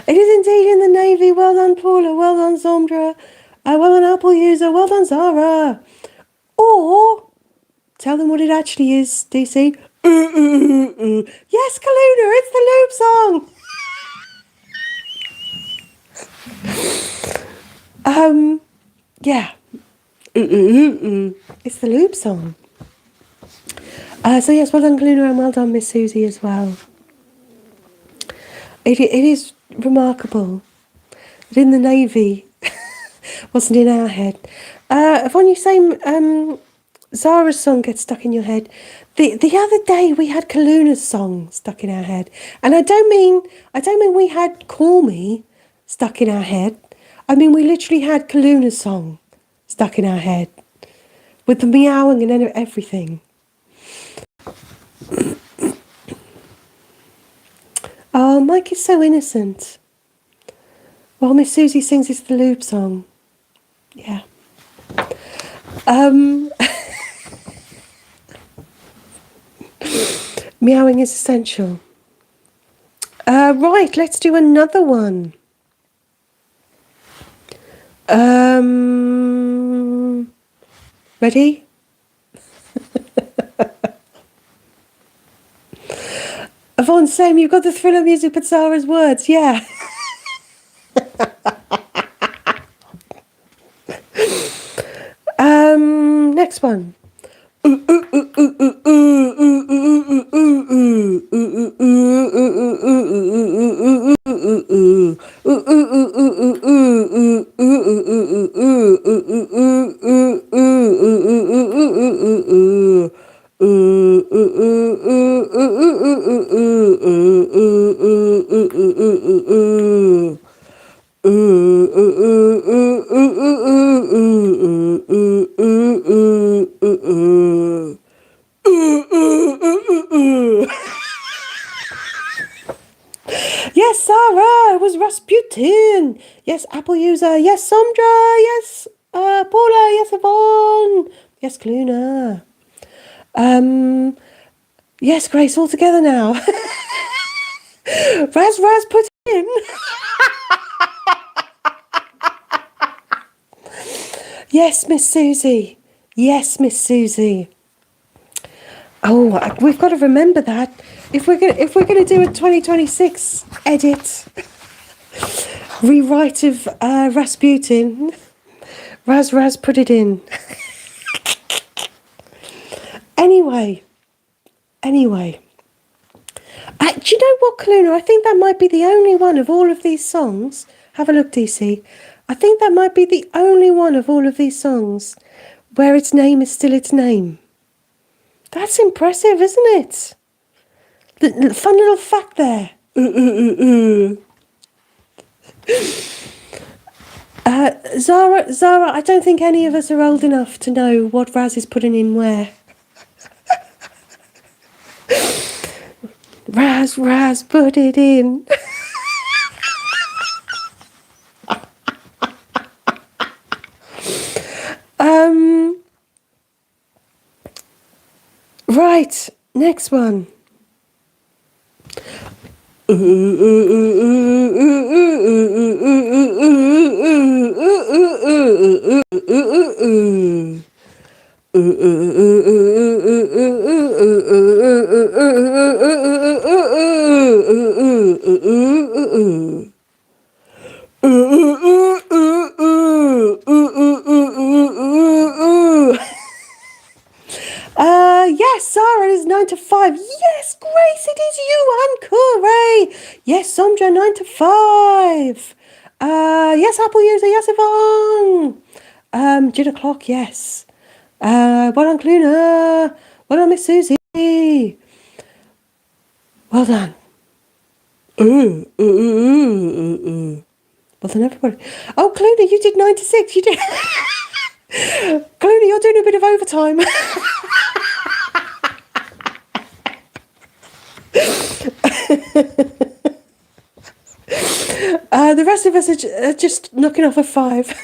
It is indeed in the Navy. Well done, Paula. Well done, Zomdra. Well done, Apple User. Well done, Zara. Or Tell them what it actually is, DC. Yes, Kaluna, it's the loop song. Yeah. It's the loop song. So yes, well done, Kaluna, and well done, Miss Susie, as well. It is remarkable that in the Navy wasn't in our head. Yvonne, you say Zara's song gets stuck in your head. The other day we had Kaluna's song stuck in our head, and I don't mean we had Call Me stuck in our head. I mean we literally had Kaluna's song stuck in our head with the meowing and everything. Oh, Mike is so innocent. While Miss Susie sings it's the loop song. Yeah. Meowing is essential. Right, let's do another one. Ready? Yvonne, same, you've got the thriller music but Zara's words, yeah. Next one. Yes, Sarah, it was Rasputin. Yes, Apple user. Yes, Sondra. Yes, Paula. Yes, Yvonne. Yes, Kaluna. Yes, Grace, all together now. Raz, put it in. Yes, Miss Susie. Yes, Miss Susie. Oh, we've got to remember that if we're gonna do a 2026 edit rewrite of Rasputin. Raz, put it in. Anyway. Do you know what, Kaluna? I think that might be the only one of all of these songs. Have a look, DC. I think that might be the only one of all of these songs where its name is still its name. That's impressive, isn't it? Fun little fact there. Zara, I don't think any of us are old enough to know what Raz is putting in where. Raz, put it in. Right, next one. Yes, Sarah is 9 to 5. Yes, Grace, it is you and Corey. Yes, Sondra, 9 to 5. Yes, Apple user. Yes, Yvonne. Gin o'clock. Yes. Well done, Kaluna. Well done, Miss Susie. Well done. Well done, everybody. Oh, Kaluna, you did 9 to 6. You did. Kaluna, you're doing a bit of overtime. The rest of us are just knocking off a 5.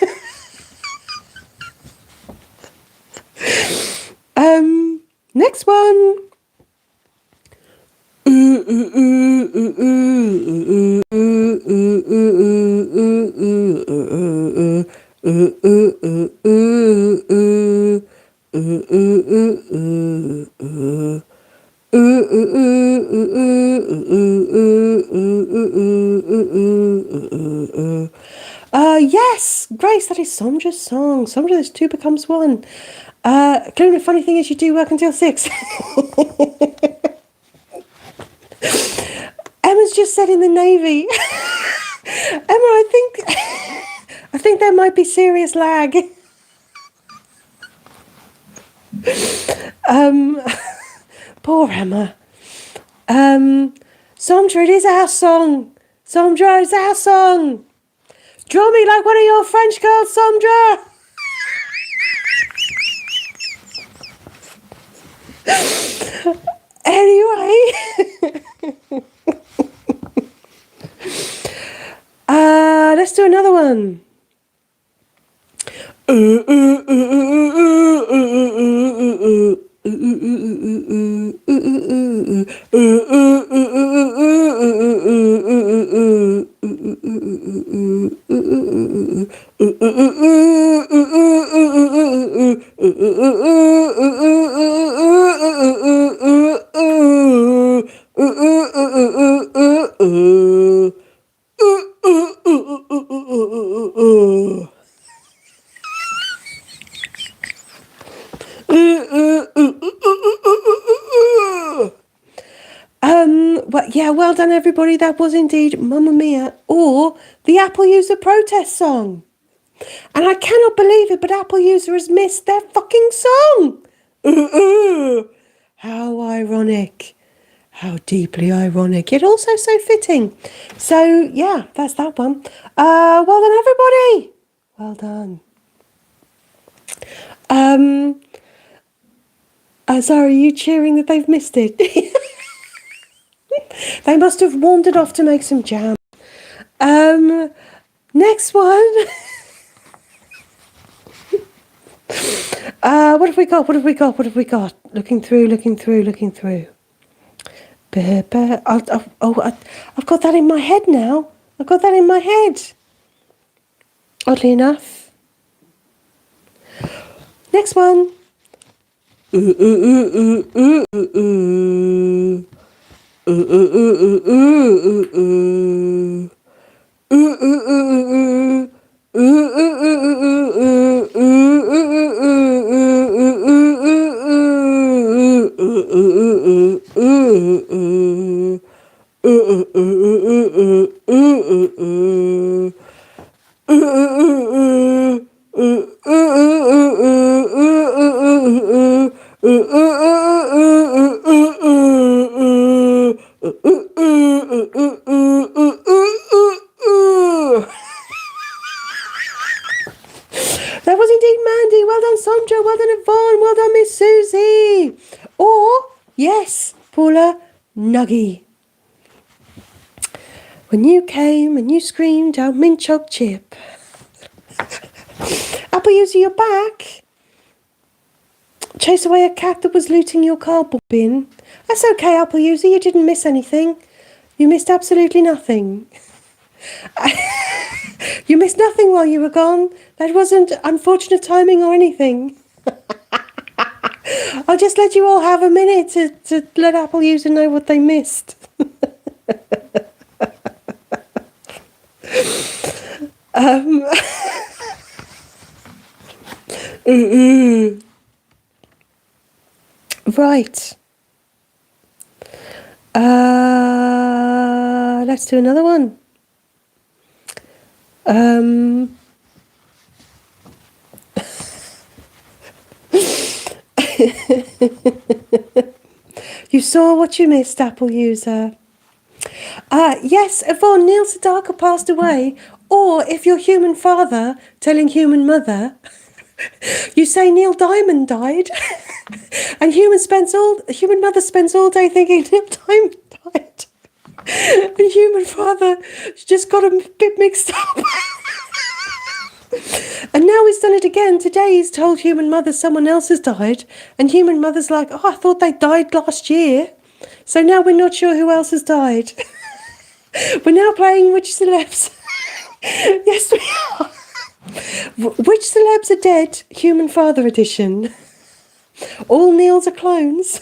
Next one. Yes, Grace, that is Sandra's song. Sandra, there's two becomes one. Clearly, the funny thing is you do work until 6. Emma's just said in the Navy. Emma, I think there might be serious lag. Poor Emma. Sandra, it is our song. Sandra, it's our song. Draw me like one of your French girls, Sandra. Anyway. Let's do another one. Yeah, well done everybody. That was indeed Mamma Mia, or the Apple User protest song. And I cannot believe it, but Apple User has missed their fucking song. How ironic. How deeply ironic, yet also so fitting. So, yeah, that's that one. Well done, everybody. Well done. Sorry, are you cheering that they've missed it? They must have wandered off to make some jam. Next one. What have we got? What have we got? What have we got? Looking through. I've got that in my head now. I've got that in my head. Oddly enough. Next one. That was indeed Mandy. Well done, Sandra. Well done, Yvonne. Well done, Miss Susie. Or, yes, Paula, Nuggy. When you came and you screamed out mint choc chip. Apple User, you're back. Chase away a cat that was looting your cardboard bin. That's okay, Apple User. You didn't miss anything. You missed absolutely nothing. You missed nothing while you were gone. That wasn't unfortunate timing or anything. I'll just let you all have a minute to let Apple User know what they missed. Right. Let's do another one. You saw what you missed, Apple User. Yes, Yvonne, Neil Sedaka passed away. Or if your human father telling human mother, you say Neil Diamond died. And human mother spends all day thinking Neil Diamond died. And human father just got a bit mixed up. And now he's done it again. Today he's told human mother someone else has died. And human mother's like, oh, I thought they died last year. So now we're not sure who else has died. We're now playing Which Celebs. Yes, we are. Which Celebs are dead? Human Father edition. All Neils are clones.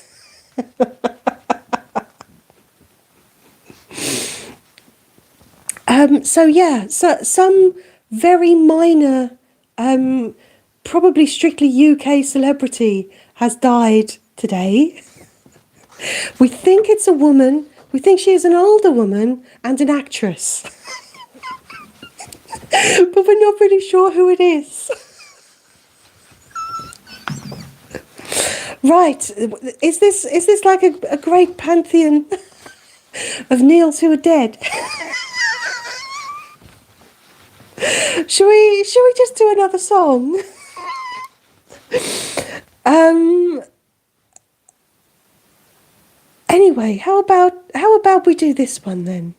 So some very minor, probably strictly UK celebrity has died today. We think it's a woman. We think she is an older woman and an actress. But we're not really sure who it is. Right. Is this like a great pantheon of Neils who are dead? Shall we just do another song? Anyway, how about we do this one then?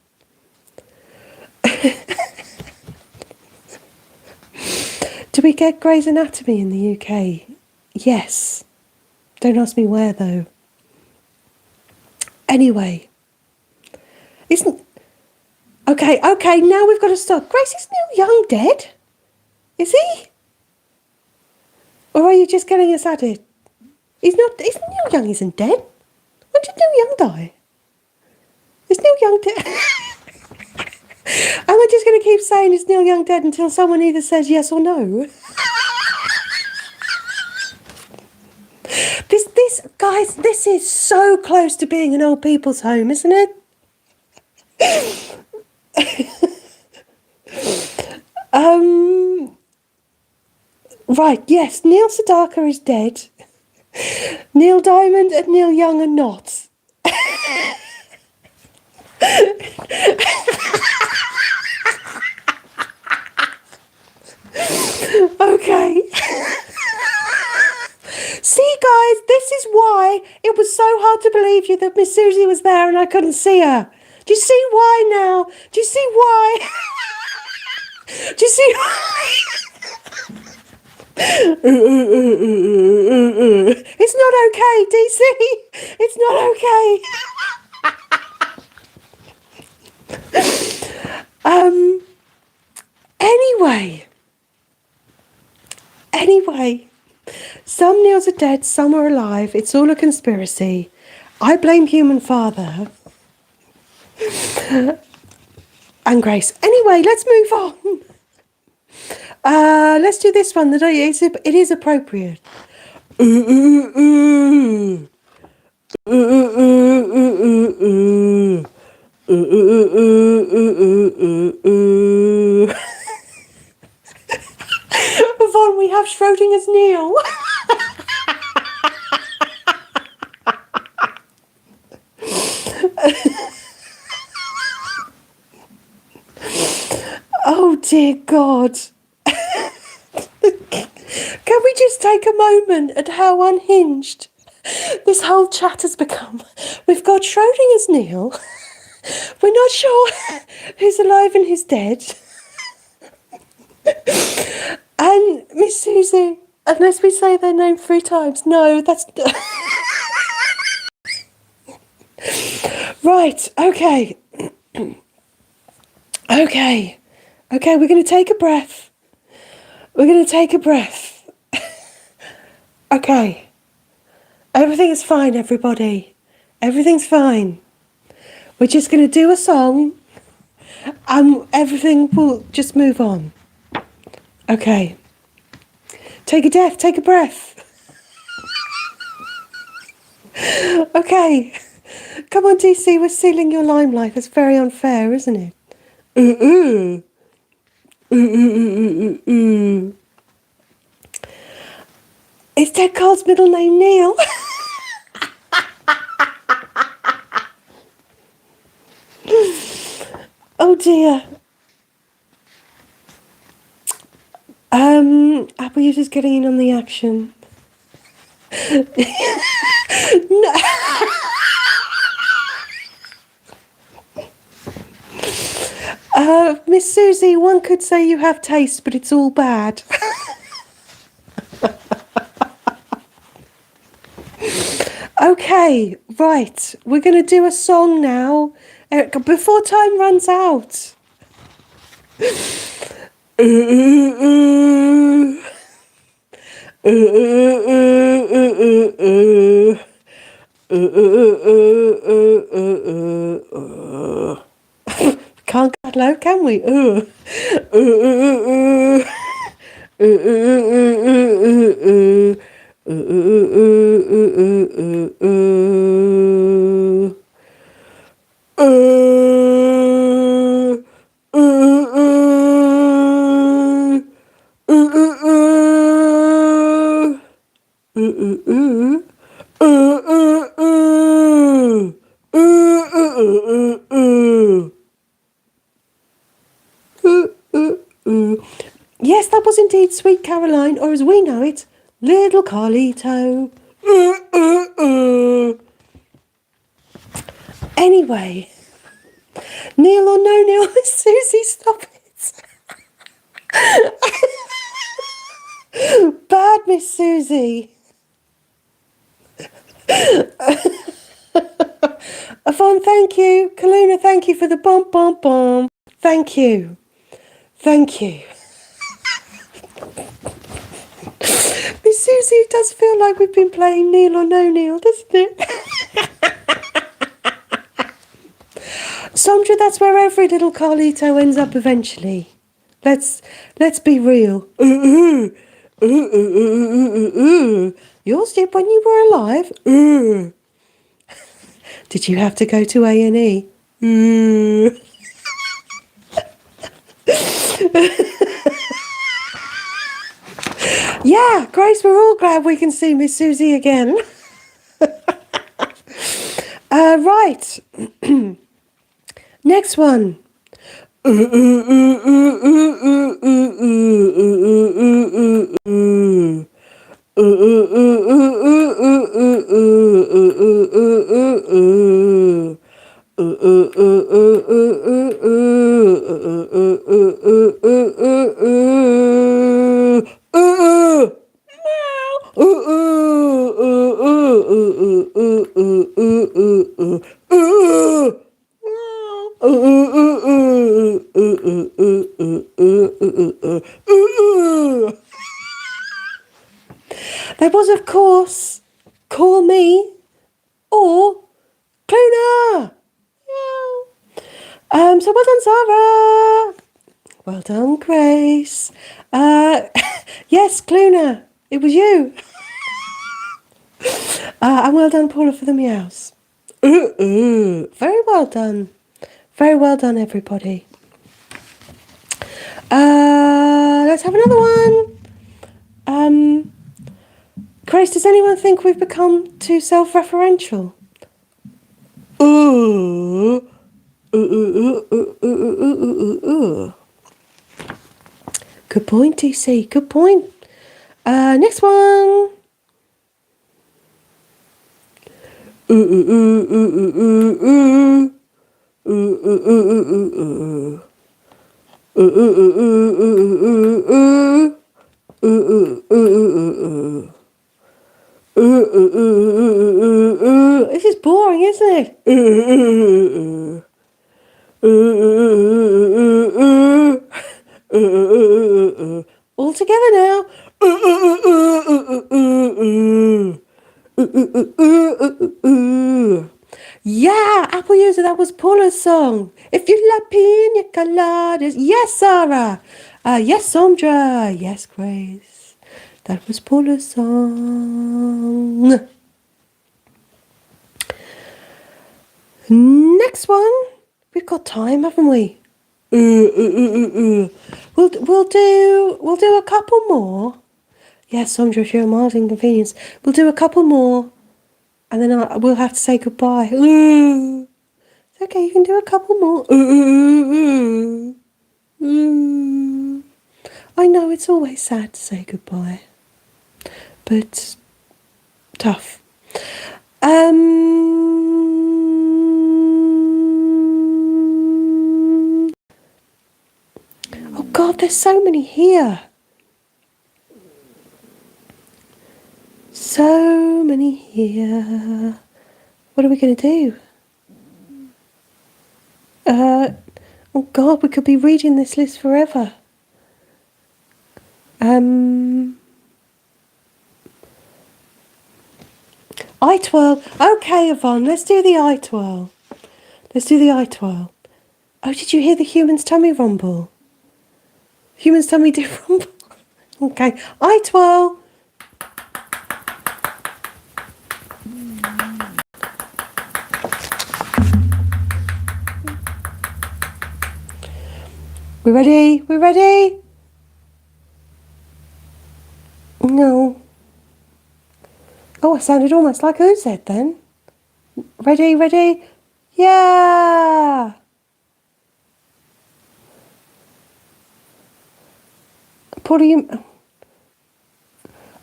Do we get Grey's Anatomy in the UK? Yes. Don't ask me where though. Anyway. Okay, now we've got to stop. Grace, is Neil Young dead? Is he? Or are you just getting us at it? Neil Young isn't dead. When did Neil Young die? Is Neil Young dead? Am I just going to keep saying is Neil Young dead until someone either says yes or no? Guys, this is so close to being an old people's home, isn't it? Right, yes, Neil Sedaka is dead. Neil Diamond and Neil Young are not. Okay. See, guys, this is why it was so hard to believe you that Miss Susie was there and I couldn't see her. Do you see why now? Do you see why? Do you see why? It's not okay, DC. It's not okay. Anyway, some Neils are dead, some are alive. It's all a conspiracy. I blame human father. And Grace. Anyway, let's move on. Let's do this one. It is appropriate. Yvonne, we have Schrodinger's Neil. Oh dear God. Can we just take a moment at how unhinged this whole chat has become? We've got Schrodinger's Neil. We're not sure who's alive and who's dead. And Miss Susie, unless we say their name 3 times. No, that's... Right, okay. Okay, we're going to take a breath. Okay. Everything is fine, everybody. Everything's fine. We're just going to do a song and everything will just move on. Okay. Take a breath. Okay. Come on, DC, we're stealing your limelight. That's very unfair, isn't it? Is Ted Cole's middle name Neil? Oh dear. Apple users getting in on the action. No. Miss Susie, one could say you have taste, but it's all bad. Okay, right. We're going to do a song now before time runs out. Can't get low, can we? we? Yes, that was indeed Sweet Caroline, or as we know it, Little Carlito. Anyway, Neil or no Neil, Susie, stop it. Bad Miss Susie. Yvonne, thank you. Kaluna, thank you for the bomb, bomb, bomb. Thank you. Thank you. Miss Susie, it does feel like we've been playing Neil or no Neil, doesn't it? Sondra, that's where every little Carlito ends up eventually. Let's be real. Yours did when you were alive. Did you have to go to A&E? Yeah, Grace, we're all glad we can see Miss Susie again. Right. Next one. There was, of course, Call Me or Cluna. So well done, Zara. Well done, Grace. Yes, Cluna, it was you. And well done, Paula, for the meows. Very well done. Very well done, everybody. Let's have another one. Grace, does anyone think we've become too self-referential? Good point, TC. Good point. Next one. This is boring, isn't it? All together now. Yeah, Apple User, that was Paula's song. If you love pina coladas. Yes, Sarah. Yes, Sondra. Yes, Grace. That was Paula's song. Next one. We've got time, haven't we? We'll do a couple more. Yes, Sondra, if you're a mild inconvenience. We'll do a couple more. And then we'll have to say goodbye. It's okay, you can do a couple more. I know it's always sad to say goodbye. But tough. Oh God, there's so many here. So many here. What are we going to do? Oh God, we could be reading this list forever. I twirl. Okay, Yvonne, let's do the I twirl. Let's do the I twirl. Oh, did you hear the human's tummy rumble? Human's tummy did rumble. Okay, I twirl. We ready? We ready? No. Oh, I sounded almost like Oz then. Ready, ready? Yeah! Paula,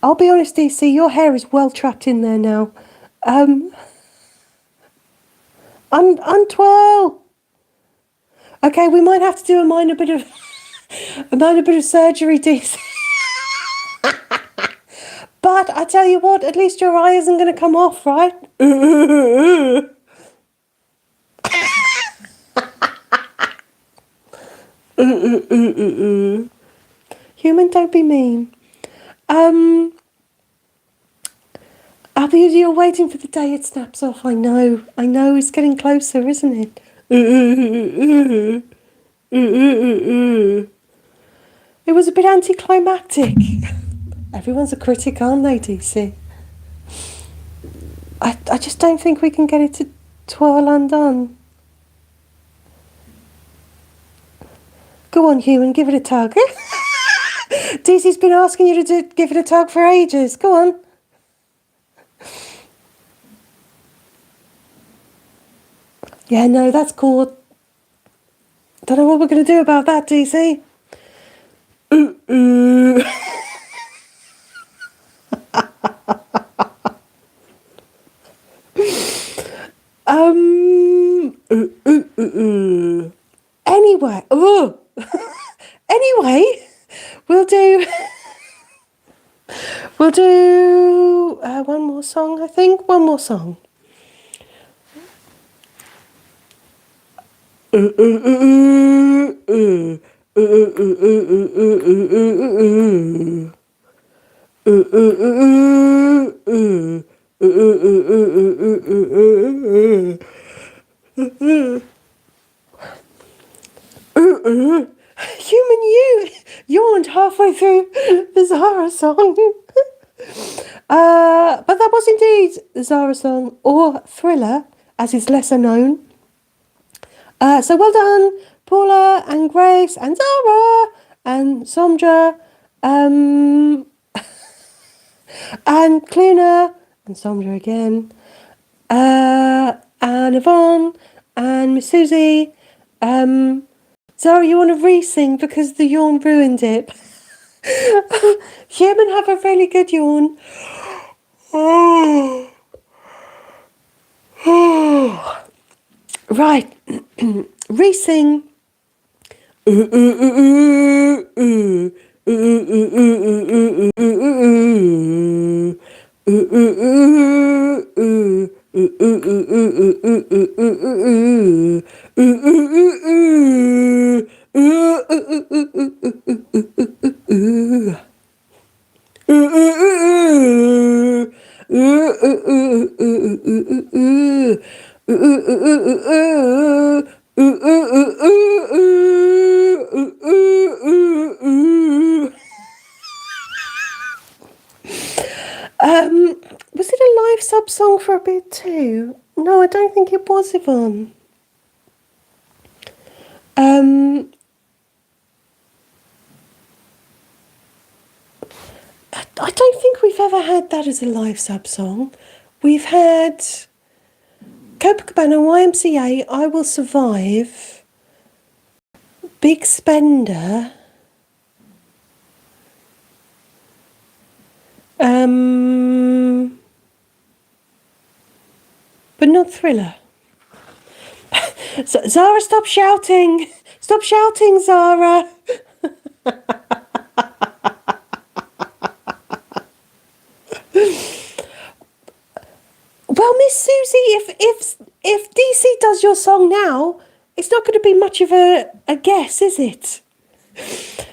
I'll be honest, DC, your hair is well trapped in there now. Untwirl! Okay, we might have to do a minor bit of surgery, DC. But I tell you what, at least your eye isn't going to come off, right? Human, don't be mean. You're waiting for the day it snaps off. I know, it's getting closer, isn't it? It was a bit anticlimactic. Everyone's a critic, aren't they, DC? I just don't think we can get it to twirl undone. Go on, human, give it a tug. DC's been asking you to give it a tug for ages. Go on. Yeah, no, that's cool. Don't know what we're going to do about that, DC. Anyway, anyway, we'll do one more song, I think. One more song. Human, you yawned halfway through the Zara song. But that was indeed the Zara song, or Thriller, as is lesser known. So well done, Paula and Grace and Zara and Somdra, and Cluna and Somdra again, and Yvonne and Miss Susie. Zara, you want to re-sing because the yawn ruined it. Human, have a really good yawn. Right, re-sing. Was it a live sub song for a bit too? No, I don't think it was, Yvonne. I don't think we've ever had that as a live sub song. We've had Copacabana, YMCA, I Will Survive, Big Spender, but not Thriller. Zara, stop shouting! Stop shouting, Zara! Well, Miss Susie, if DC does your song now, it's not going to be much of a guess, is it?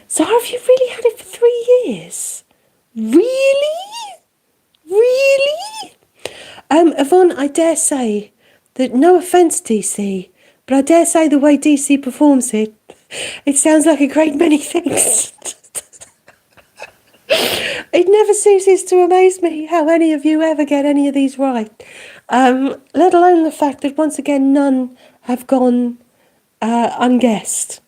Zara, have you really had it for 3 years? Really? Really? Yvonne, I dare say that, no offence, DC, but I dare say the way DC performs it, it sounds like a great many things. It never ceases to amaze me how any of you ever get any of these right, let alone the fact that once again none have gone unguessed.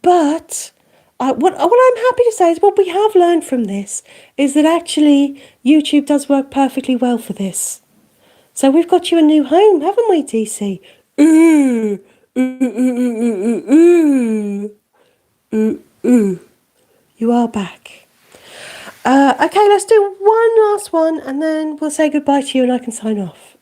But what I'm happy to say is what we have learned from this is that actually YouTube does work perfectly well for this. So we've got you a new home, haven't we, DC? You are back. Okay, let's do one last one and then we'll say goodbye to you and I can sign off.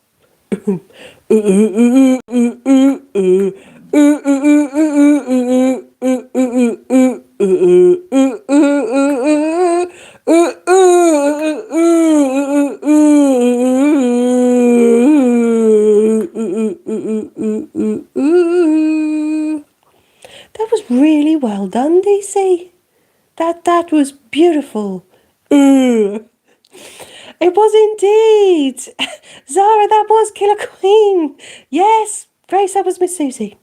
That was really well done, DC. That was beautiful. It was indeed. Zara, that was Killer Queen. Yes, Grace, that was Miss Susie.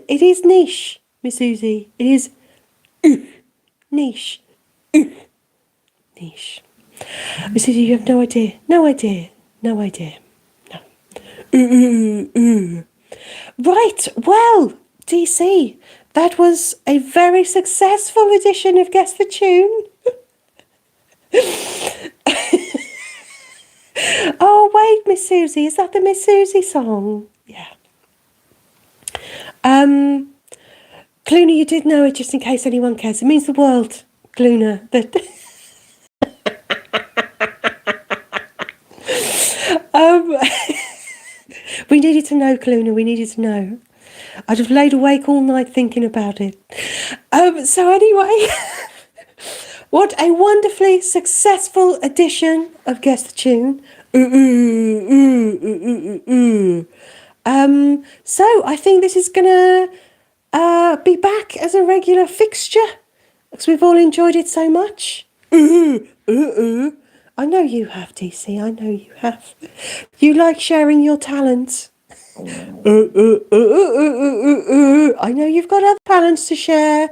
It is niche, Miss Susie. It is niche. Niche. Miss Susie, you have no idea. No idea. No idea. No. Right, well, DC, that was a very successful edition of Guess the Tune. Oh, wait, Miss Susie, is that the Miss Susie song? Yeah. Cluna, you did know it, just in case anyone cares. It means the world, Cluna. We needed to know, Cluna, we needed to know. I'd have laid awake all night thinking about it. So anyway, what a wonderfully successful edition of Guess the Tune. So I think this is going to be back as a regular fixture because we've all enjoyed it so much. I know you have, DC. I know you have. You like sharing your talents. I know you've got other talents to share.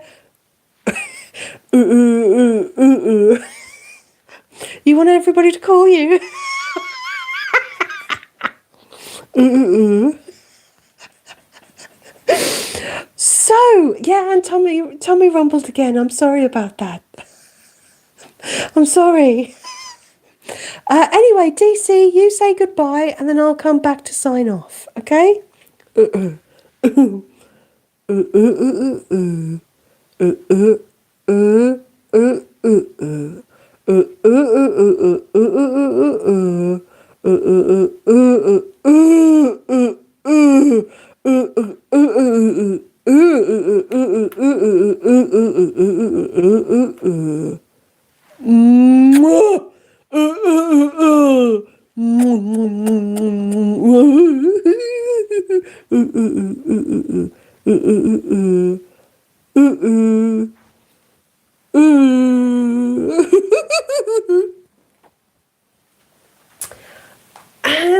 You want everybody to call you? So, yeah, and Tommy rumbled again. I'm sorry about that. I'm sorry. Anyway, DC, you say goodbye and then I'll come back to sign off, okay? And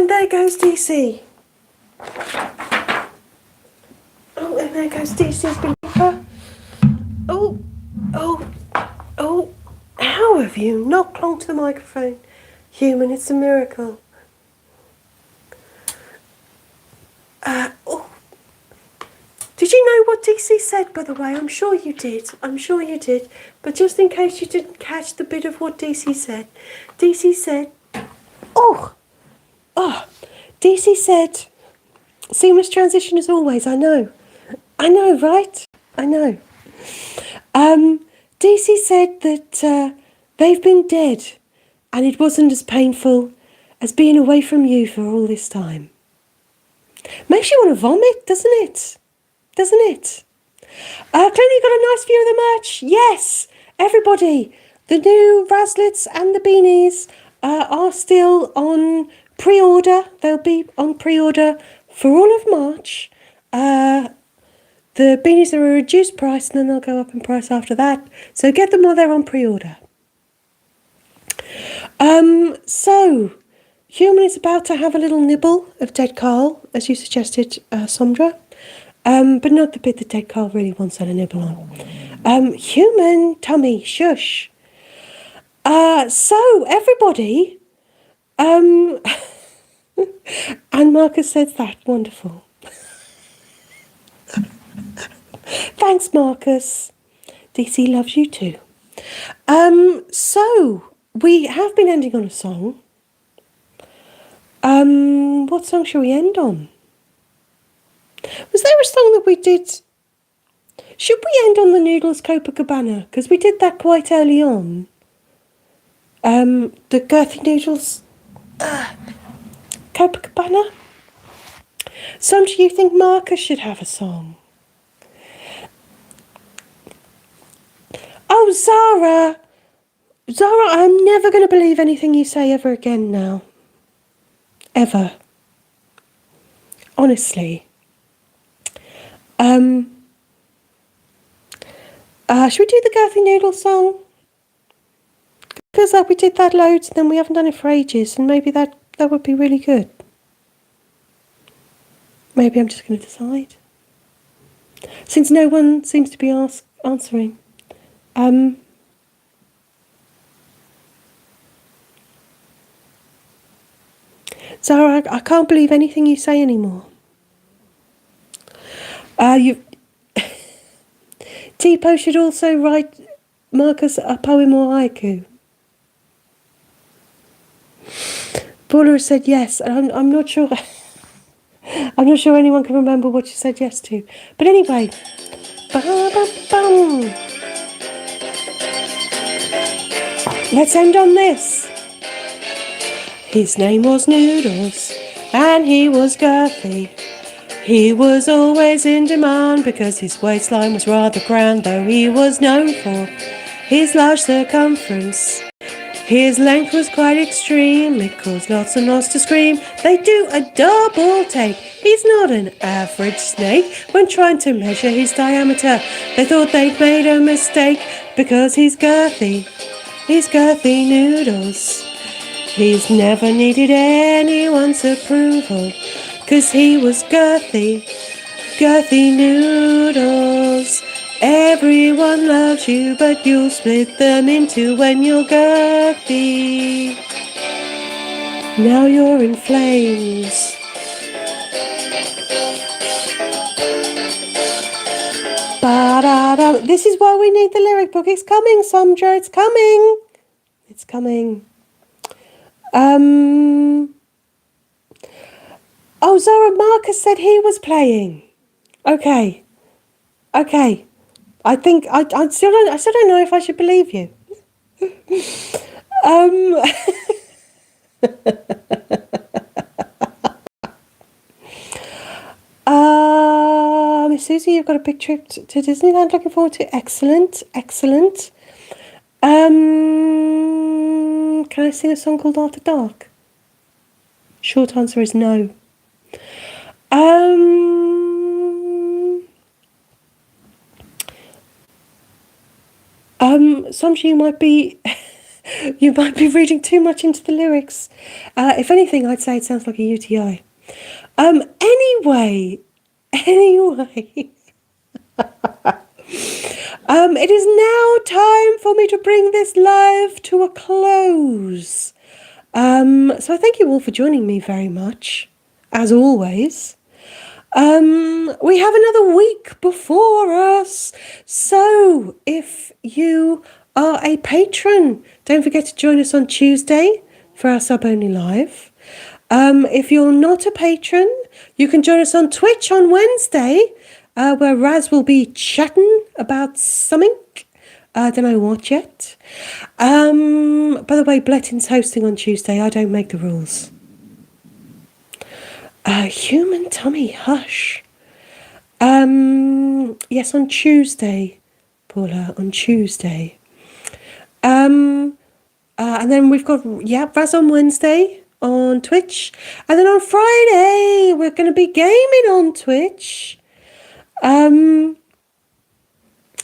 there goes DC. Oh, and there goes DC's beeper. Oh, how have you not clung to the microphone? Human, it's a miracle. Did you know what DC said, by the way? I'm sure you did. But just in case you didn't catch the bit of what DC said. DC said, DC said, seamless transition as always, I know, right? I know. DC said that they've been dead and it wasn't as painful as being away from you for all this time. Makes you want to vomit, doesn't it? Clearly got a nice view of the merch. Yes, everybody, the new Razlets and the beanies are still on pre-order. They'll be on pre-order for all of March. The beanies are a reduced price and then they'll go up in price after that. So get them while they're on pre-order. So Human is about to have a little nibble of dead Carl, as you suggested, Sondra. But not the bit that dead Carl really wants to nibble on. Human, tummy, shush. So, everybody, and Marcus says that, wonderful. Thanks, Marcus. DC loves you too. So, we have been ending on a song. What song shall we end on? Was there a song that we did? Should we end on the Noodles Copacabana? Because we did that quite early on. The Girthy Noodles Copacabana. So do you think Marcus should have a song? Oh, Zara! Zara, I'm never going to believe anything you say ever again now. Ever. Honestly. Should we do the Girthy Noodle song? Because we did that loads and then we haven't done it for ages, and maybe that would be really good. Maybe I'm just going to decide. Since no one seems to be answering. Zara, I can't believe anything you say anymore. Tipo should also write Marcus a poem or haiku. Paula has said yes, and I'm not sure. I'm not sure anyone can remember what she said yes to. But anyway, let's end on this. His name was Noodles, and he was girthy. He was always in demand because his waistline was rather grand, though he was known for his large circumference. His length was quite extreme, it caused lots and lots to scream. They do a double take, he's not an average snake. When trying to measure his diameter, they thought they'd made a mistake, because he's girthy Noodles. He's never needed anyone's approval, 'cause he was girthy Noodles. Everyone loves you, but you'll split them in two when you're girthy. Now you're in flames. Ba-da-da. This is why we need the lyric book. It's coming, Sondra. It's coming. It's coming. Oh, Zara, Marcus said he was playing. Okay. I think I still don't know if I should believe you. Miss Susie, you've got a big trip to Disneyland. Looking forward to. Excellent. Can I sing a song called After Dark? Short answer is no. Some you might be reading too much into the lyrics. If anything, I'd say it sounds like a UTI. Anyway. It is now time for me to bring this live to a close. So thank you all for joining me very much, as always. We have another week before us. So if you are a patron, don't forget to join us on Tuesday for our sub-only live. If you're not a patron, you can join us on Twitch on Wednesday, where Raz will be chatting about something. I don't know what yet. By the way, Bletton's hosting on Tuesday. I don't make the rules. Human tummy, hush. Yes, on Tuesday, Paula, on Tuesday. And then we've got, Raz on Wednesday on Twitch. And then on Friday, we're going to be gaming on Twitch. I'm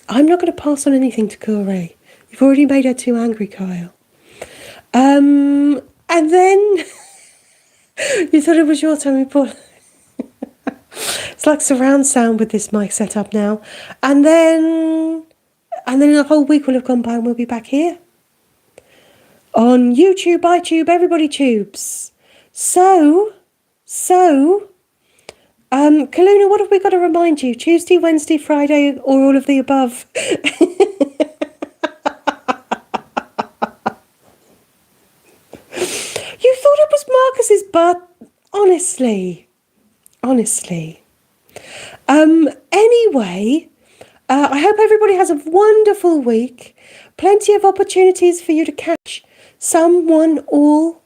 not going to pass on anything to Corey. You've already made her too angry, Kyle. And then You thought it was your tummy, Paul. It's like surround sound with this mic set up now. And then a whole week will have gone by and we'll be back here. On YouTube, iTube, everybody tubes. So, Kaluna, what have we got to remind you? Tuesday, Wednesday, Friday, or all of the above? You thought it was Marcus's butt? Honestly. Anyway, I hope everybody has a wonderful week. Plenty of opportunities for you to catch someone all.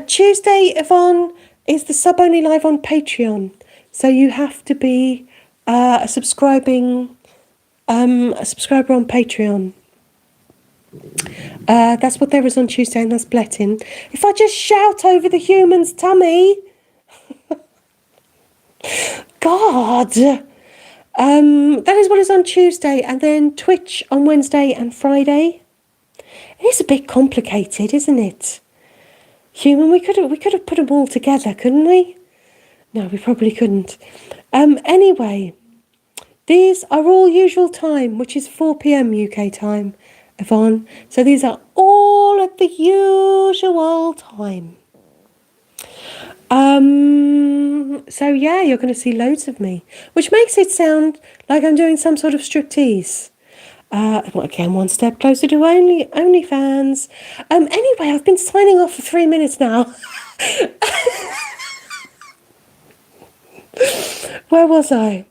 Tuesday, Yvonne, is the sub only live on Patreon. So you have to be a subscriber on Patreon. That's what there is on Tuesday, and that's Blettin. If I just shout over the human's tummy. God. That is what is on Tuesday, and then Twitch on Wednesday and Friday. It is a bit complicated, isn't it? Human, we could have put them all together, couldn't we? No, we probably couldn't. Anyway, these are all usual time, which is 4 p.m. UK time, Yvonne. So these are all at the usual time. So yeah, you're going to see loads of me, which makes it sound like I'm doing some sort of striptease. Again, one step closer to OnlyFans. Anyway, I've been signing off for 3 minutes now. Where was I?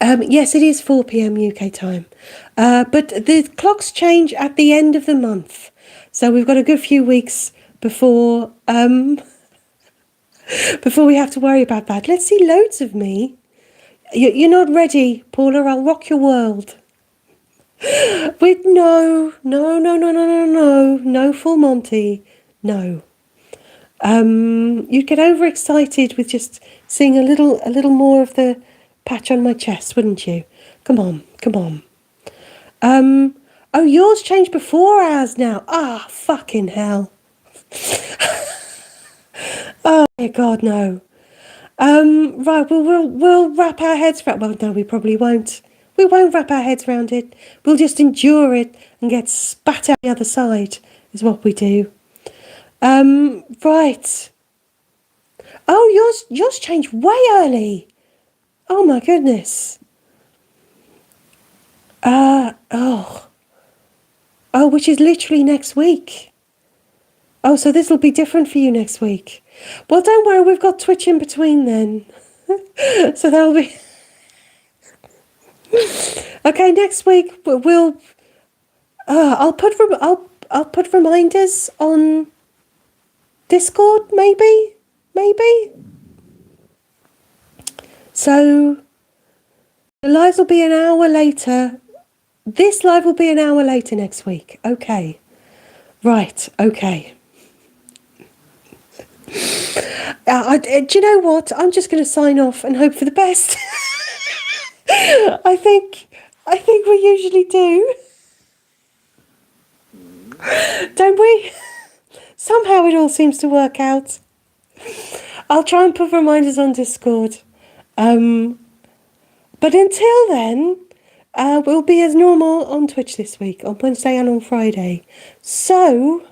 Yes, it is 4 p.m. UK time. But the clocks change at the end of the month. So we've got a good few weeks before we have to worry about that. Let's see loads of me. You're not ready, Paula. I'll rock your world. With no full Monty. No. You'd get overexcited with just seeing a little more of the patch on my chest, wouldn't you? Come on. Oh, yours changed before ours now. Ah, fucking hell. Oh my God, no. Right, we'll wrap our heads around. Well, no, we probably won't. We won't wrap our heads around it. We'll just endure it and get spat out the other side, is what we do. Right. Oh, yours changed way early. Oh my goodness. Oh, which is literally next week. Oh, so this will be different for you next week. Well, don't worry, we've got Twitch in between then. So that'll be... Okay, next week we'll... I'll put reminders on Discord, maybe? So the lives will be an hour later. This live will be an hour later next week. Okay. Right, okay. Do you know what? I'm just going to sign off and hope for the best. I think we usually do. Don't we? Somehow it all seems to work out. I'll try and put reminders on Discord. But until then, we'll be as normal on Twitch this week, on Wednesday and on Friday. So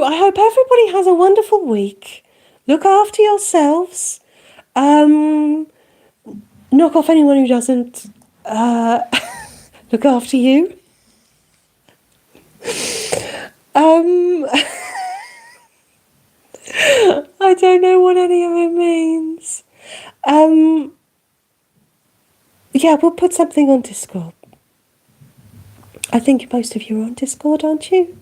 I hope everybody has a wonderful week. Look after yourselves. Knock off anyone who doesn't look after you. I don't know what any of it means. Yeah, we'll put something on Discord. I think most of you are on Discord, aren't you?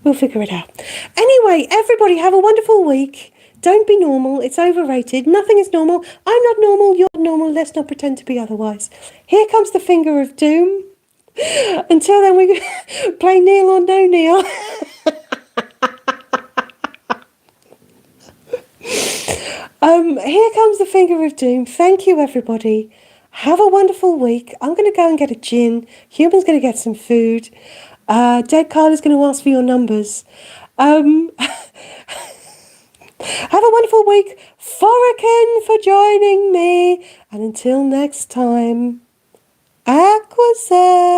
We'll figure it out. Anyway, everybody have a wonderful week. Don't be normal. It's overrated. Nothing is normal. I'm not normal. You're not normal. Let's not pretend to be otherwise. Here comes the finger of doom. Until then, we play Neil or no Neil. Here comes the finger of doom. Thank you, everybody. Have a wonderful week. I'm going to go and get a gin. Human's going to get some food. Dead Carl is going to ask for your numbers. week. Forrican for joining me. And until next time, Aquaset.